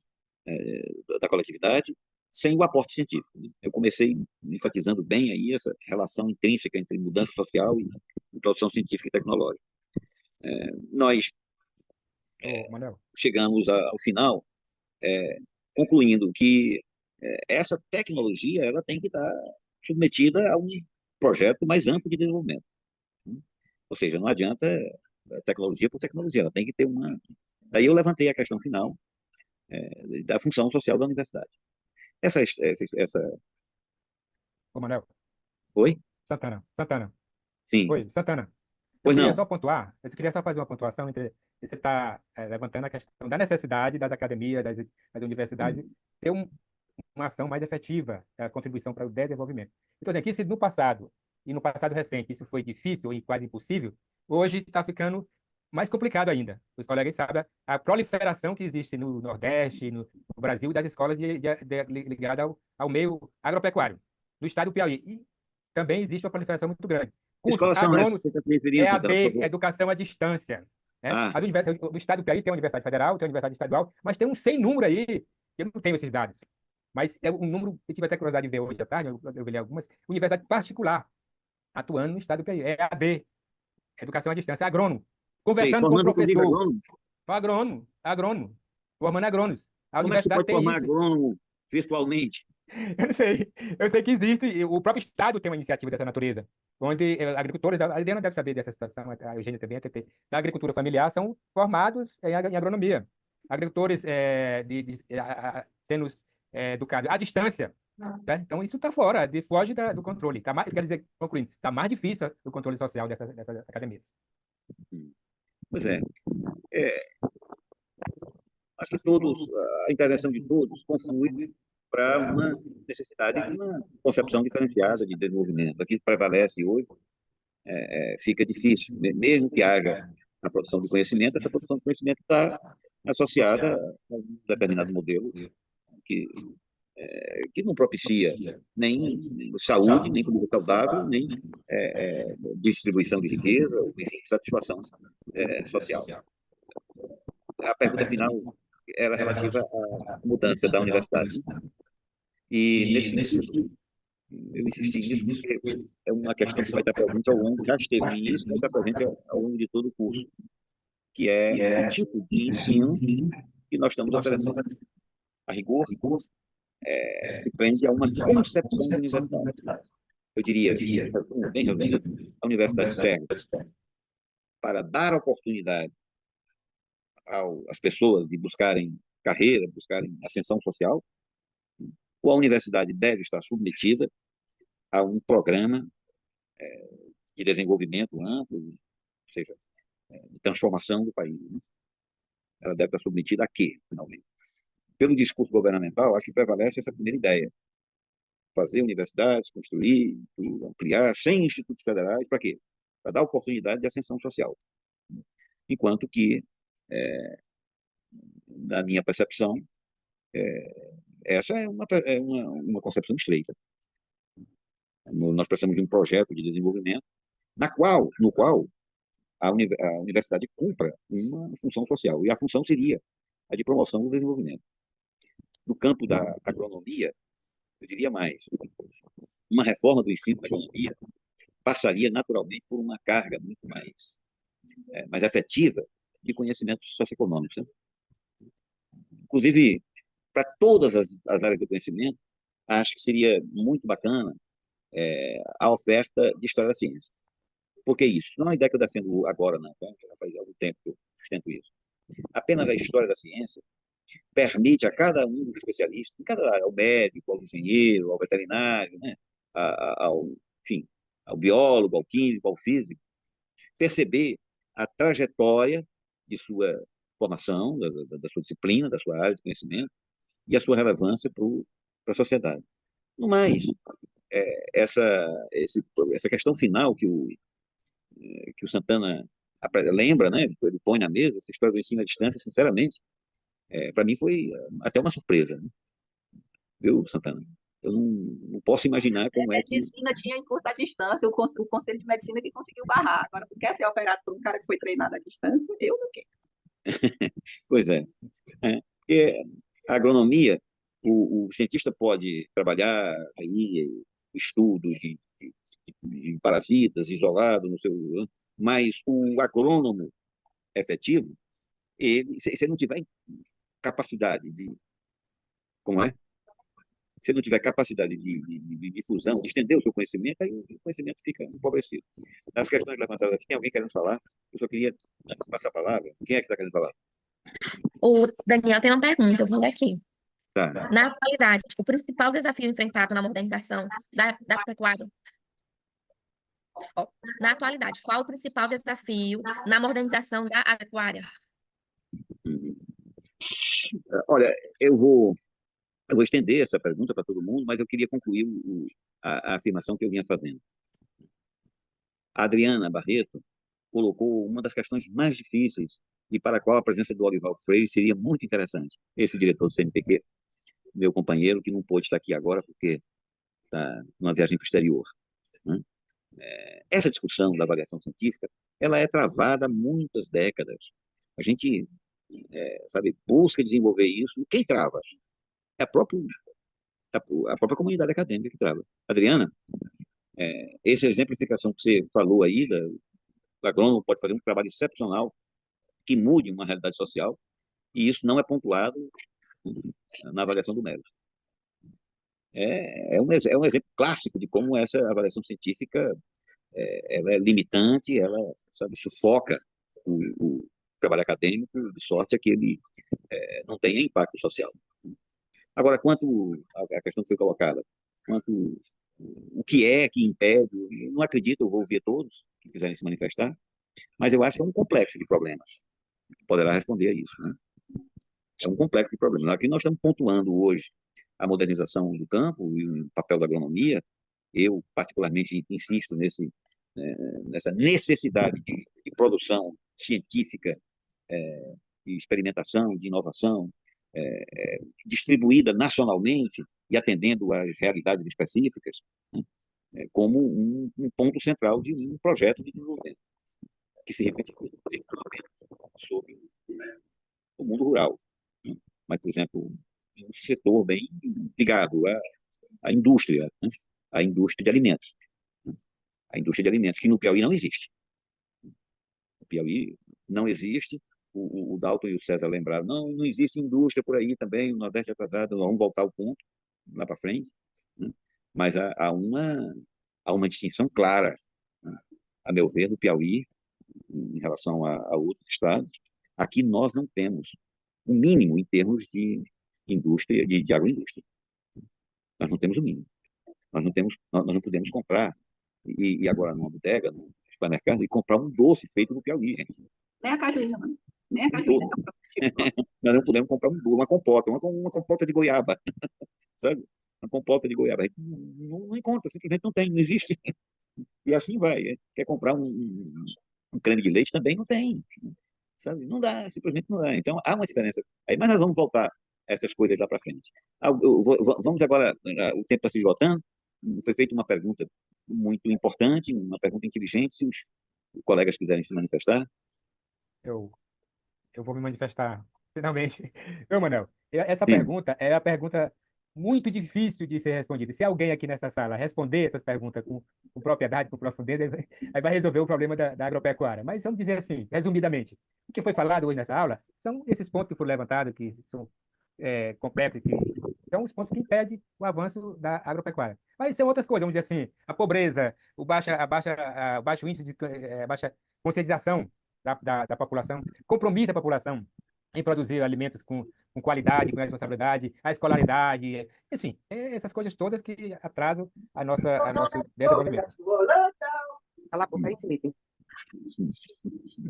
da coletividade, sem o aporte científico. Eu comecei enfatizando bem aí essa relação intrínseca entre mudança social e produção científica e tecnológica. Nós chegamos ao final concluindo que essa tecnologia ela tem que estar submetida a um projeto mais amplo de desenvolvimento. Ou seja, não adianta tecnologia por tecnologia, ela tem que ter uma... Daí eu levantei a questão final da função social da universidade. Ô, Manuel. Oi? Santana. Sim. Oi, Santana. Pois não. Eu queria só fazer uma pontuação entre você está levantando a questão da necessidade das academias, das universidades, ter uma ação mais efetiva, a contribuição para o desenvolvimento. Então, aqui, se no passado recente isso foi difícil e quase impossível, hoje está ficando mais complicado ainda. Os colegas sabem a proliferação que existe no Nordeste, no Brasil, das escolas ligadas ao meio agropecuário, no estado do Piauí. E também existe uma proliferação muito grande. Escolas são essas que você está referindo, EAD, educação à distância. Né? Ah. No estado do Piauí tem a Universidade Federal, tem a Universidade Estadual, mas tem um sem número aí, eu não tenho esses dados. Mas é um número, eu tive até curiosidade de ver hoje à tarde, eu vi algumas, universidade particular, atuando no estado do Piauí. EAD, educação à distância, agrônomo. Conversando com o professor. Agrônomo. Formando agrônomos. Como é que você pode formar agrônomo virtualmente? Eu sei que existe, o próprio Estado tem uma iniciativa dessa natureza, onde agricultores, a Adriana deve saber dessa situação, a Eugênia também, a TT, da agricultura familiar, são formados em agronomia. Agricultores sendo educados à distância, Tá? Então, isso está fora, foge do controle. Tá mais, quer dizer, concluindo, está mais difícil o controle social dessas academias. Pois é, acho que todos, a intervenção de todos conflui para uma necessidade de uma concepção diferenciada de desenvolvimento. Aqui prevalece hoje, fica difícil, mesmo que haja a produção de conhecimento, essa produção de conhecimento está associada a um determinado modelo que, que não propicia nem saúde, nem comida saudável, nem distribuição de riqueza, enfim, satisfação social. A pergunta final era relativa à mudança da universidade. E, nesse sentido, eu insisti nisso porque é uma questão que vai estar presente ao longo, já esteve no início, vai estar presente ao longo de todo o curso, que é o tipo de ensino que nós estamos oferecendo. A rigor, se prende a uma concepção de universidade. Eu diria, bem resumido, a universidade serve para dar oportunidade às pessoas de buscarem carreira, buscarem ascensão social, ou a universidade deve estar submetida a um programa de desenvolvimento amplo, ou seja, de transformação do país. Né? Ela deve estar submetida a quê, finalmente? Pelo discurso governamental, acho que prevalece essa primeira ideia. Fazer universidades, construir, ampliar, sem institutos federais, para quê? Para dar oportunidade de ascensão social. Enquanto que, na minha percepção, essa é uma concepção estreita. Nós precisamos de um projeto de desenvolvimento no qual a universidade cumpra uma função social, e a função seria a de promoção do desenvolvimento. No campo da agronomia, eu diria mais, uma reforma do ensino da agronomia passaria naturalmente por uma carga muito mais efetiva de conhecimentos socioeconômicos. Né? Inclusive, para todas as áreas do conhecimento, acho que seria muito bacana a oferta de história da ciência. Por que isso? Não é uma ideia que eu defendo agora, não. Tá? Já faz algum tempo que eu sustento isso. Apenas a história da ciência permite a cada um dos especialistas, em cada área, ao médico, ao engenheiro, ao veterinário, né? Enfim, ao biólogo, ao químico, ao físico, perceber a trajetória de sua formação, da sua disciplina, da sua área de conhecimento e a sua relevância para a sociedade. No mais, essa questão final que o Santana lembra, né? Ele põe na mesa, essa história do ensino à distância, sinceramente, para mim foi até uma surpresa, né? Viu, Santana? Eu não posso imaginar como é que... Medicina tinha em curta distância, o Conselho de Medicina que conseguiu barrar. Agora, tu quer ser operado por um cara que foi treinado à distância? Eu não quero. Pois é. Porque a agronomia, o cientista pode trabalhar aí estudos de parasitas isolado no seu... Mas o agrônomo efetivo, se ele não tiver capacidade de... Como é? Se não tiver capacidade de difusão, de estender o seu conhecimento, aí o conhecimento fica empobrecido. Nas questões levantadas aqui, tem alguém querendo falar? Eu só queria, antes de passar a palavra, quem é que está querendo falar? O Daniel tem uma pergunta, eu vou ler aqui. Tá. Na atualidade, o principal desafio enfrentado na modernização da pecuária. Na atualidade, qual o principal desafio na modernização da pecuária? Olha, eu vou estender essa pergunta para todo mundo, mas eu queria concluir a afirmação que eu vinha fazendo. A Adriana Barreto colocou uma das questões mais difíceis e para a qual a presença do Olival Freire seria muito interessante. Esse diretor do CNPq, meu companheiro, que não pôde estar aqui agora porque está numa viagem para o exterior. Né? Essa discussão da avaliação científica, ela é travada há muitas décadas. A gente, busca desenvolver isso. Quem trava? É a própria comunidade acadêmica que trava. Adriana, essa exemplificação que você falou aí, o agrônomo pode fazer um trabalho excepcional que mude uma realidade social, e isso não é pontuado na avaliação do mérito. É um exemplo clássico de como essa avaliação científica ela é limitante, ela sufoca o trabalho acadêmico, de sorte a que ele não tenha impacto social. Agora, quanto à questão que foi colocada, quanto o que é que impede, eu não acredito, eu vou ouvir todos que quiserem se manifestar, mas eu acho que é um complexo de problemas. Poderá responder a isso, né? É um complexo de problemas. Aqui nós estamos pontuando hoje a modernização do campo e o papel da agronomia. Eu, particularmente, insisto nessa necessidade de produção científica, de experimentação, de inovação, distribuída nacionalmente e atendendo às realidades específicas, né, como um ponto central de um projeto de desenvolvimento que se reflete sobre o mundo rural, né? Mas, por exemplo, um setor bem ligado à indústria, né? À indústria de alimentos, né? A indústria de alimentos, que no Piauí não existe. No Piauí não existe. O Dalton e o César lembraram, não existe indústria por aí também, o Nordeste é atrasado, vamos voltar ao ponto, lá para frente, né? Mas há uma distinção clara, né, a meu ver, do Piauí, em relação a outros estados. Aqui nós não temos o mínimo em termos de indústria, de agroindústria. Nós não temos o mínimo. Nós não podemos comprar, e agora numa bodega, no supermercado, e comprar um doce feito no Piauí, gente. Nem a cajuína, mano. Nem a Um cajuína. doce. Nós não podemos comprar uma compota, uma compota de goiaba, sabe? Uma compota de goiaba. A gente não encontra, simplesmente não tem, não existe. E assim vai. Quer comprar um creme de leite, também não tem, sabe? Não dá, simplesmente não dá. Então, há uma diferença. Aí, mas nós vamos voltar a essas coisas lá para frente. Vamos agora, o tempo está se esgotando. Foi feita uma pergunta muito importante, uma pergunta inteligente. Se os colegas quiserem se manifestar. Eu vou me manifestar, finalmente. Meu Manuel, essa Sim. pergunta é a pergunta muito difícil de ser respondida. Se alguém aqui nessa sala responder essas perguntas com propriedade, com profundidade, aí vai resolver o problema da agropecuária. Mas vamos dizer assim, resumidamente, o que foi falado hoje nessa aula são esses pontos que foram levantados, que são complexos, que são os pontos que impedem o avanço da agropecuária. Mas são outras coisas, vamos dizer assim, a pobreza, o baixo índice de baixa conscientização da população, compromisso da população em produzir alimentos com qualidade, com responsabilidade, a escolaridade, enfim, essas coisas todas que atrasam a nosso desenvolvimento. Cala a boca aí, Felipe.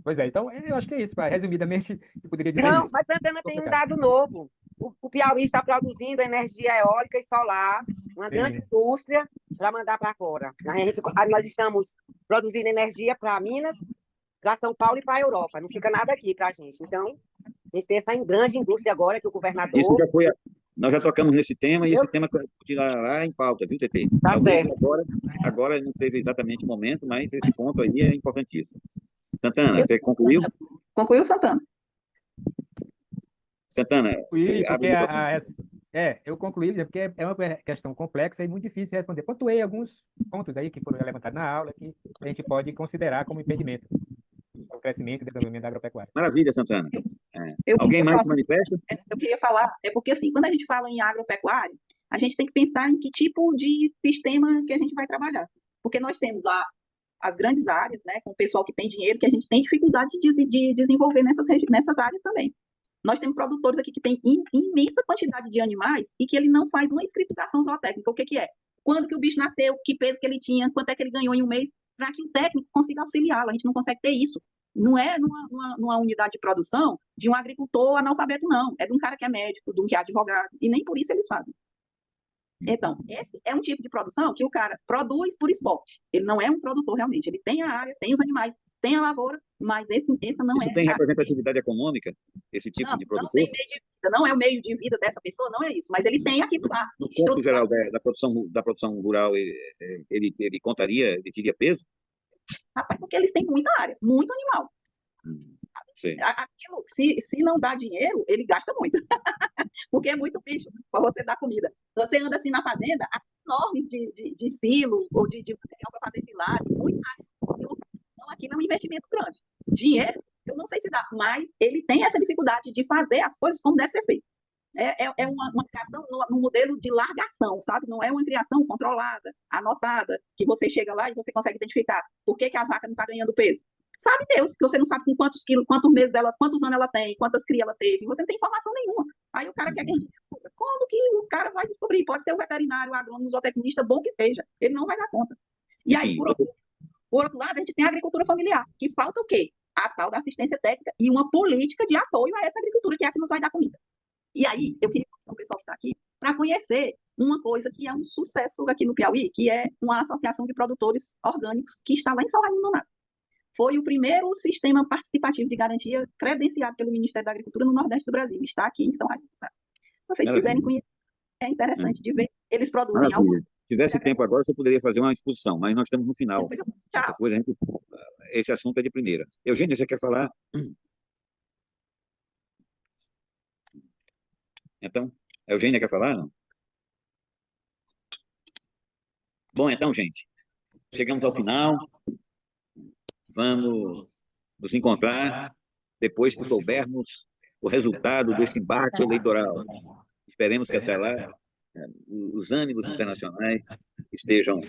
Pois é, então eu acho que é isso, resumidamente, eu poderia dizer Não, isso. mas Santana tem um dado novo. O Piauí está produzindo energia eólica e solar, uma grande indústria para mandar para fora. Nós estamos produzindo energia para Minas, para São Paulo e para a Europa. Não fica nada aqui para a gente. Então, a gente tem essa grande indústria agora que o governador... Isso já foi... Nós já tocamos nesse tema, e esse tema continuará em pauta, viu, TT? Tá Talvez certo. agora não seja exatamente o momento, mas esse ponto aí é importantíssimo. Santana, você concluiu? Concluiu, Santana? Santana, Concluí, porque abre eu concluí, porque é uma questão complexa e muito difícil de responder. Pontuei alguns pontos aí que foram levantados na aula que a gente pode considerar como impedimento ao crescimento e desenvolvimento da agropecuária. Maravilha, Santana. Alguém mais se manifesta? Eu queria falar, porque assim, quando a gente fala em agropecuária, a gente tem que pensar em que tipo de sistema que a gente vai trabalhar. Porque nós temos as grandes áreas, né, com o pessoal que tem dinheiro, que a gente tem dificuldade de desenvolver nessas áreas também. Nós temos produtores aqui que têm imensa quantidade de animais e que ele não faz uma escrituração zootécnica. O que é? Quando que o bicho nasceu, que peso que ele tinha, quanto é que ele ganhou em um mês, para que o técnico consiga auxiliá-lo. A gente não consegue ter isso. Não é numa unidade de produção de um agricultor analfabeto, não. É de um cara que é médico, de um que é advogado, e nem por isso eles fazem. Então, esse é um tipo de produção que o cara produz por esporte. Ele não é um produtor realmente. Ele tem a área, tem os animais, tem a lavoura, mas essa não Isso é... tem representatividade econômica, esse tipo de produtor? Não tem meio de vida, não é o meio de vida dessa pessoa, não é isso. Mas ele tem aquilo lá. No ponto geral da produção rural, ele contaria, ele teria peso? Rapaz, porque eles têm muita área, muito animal. Aquilo, se não dá dinheiro, ele gasta muito. Porque é muito bicho para você dar comida. Você anda assim na fazenda, enormes de silos ou de material para fazer silagem, muita área. Então, aquilo é um investimento grande. Dinheiro, eu não sei se dá, mas ele tem essa dificuldade de fazer as coisas como deve ser feito. É uma criação no modelo de largação, sabe? Não é uma criação controlada, anotada, que você chega lá e você consegue identificar por que a vaca não está ganhando peso. Sabe Deus, que você não sabe com quantos quilos, quantos meses quantos anos ela tem, quantas crias ela teve, você não tem informação nenhuma. Aí o cara quer que a gente descubra. Como que o cara vai descobrir? Pode ser o veterinário, o agrônomo, o zootecnista, bom que seja. Ele não vai dar conta. E aí, Enfim, por outro lado, a gente tem a agricultura familiar, que falta o quê? A tal da assistência técnica e uma política de apoio a essa agricultura, que é a que nos vai dar comida. E aí, eu queria convidar o pessoal que está aqui para conhecer uma coisa que é um sucesso aqui no Piauí, que é uma associação de produtores orgânicos que está lá em São Raimundo Nonato. Foi o primeiro sistema participativo de garantia credenciado pelo Ministério da Agricultura no Nordeste do Brasil. Está aqui em São Raimundo Nonato. Se vocês quiserem conhecer, é interessante de ver. Eles produzem algo. Maravilha. Se tivesse tempo agora, você poderia fazer uma exposição, mas nós estamos no final. Tchau. Depois esse assunto é de primeira. Eugênia, você quer falar? Então, Eugênia quer falar? Não? Bom, então, gente, chegamos ao final. Vamos nos encontrar depois que soubermos o resultado desse embate eleitoral. Esperemos que até lá os ânimos internacionais estejam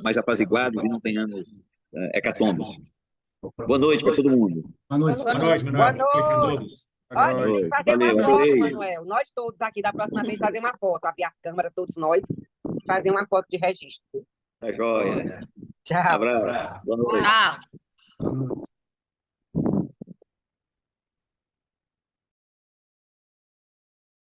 mais apaziguados e não tenhamos hecatombes. Boa noite para todo mundo. Boa noite. Boa noite, Manuel. Boa noite. Olha, tem que fazer Valeu, uma foto, adorei. Manuel. Nós todos aqui, da próxima vez, fazer uma foto. Abrir a câmera, todos nós, fazer uma foto de registro. Tá joia. Tchau. Abraço. Boa noite. Tchau.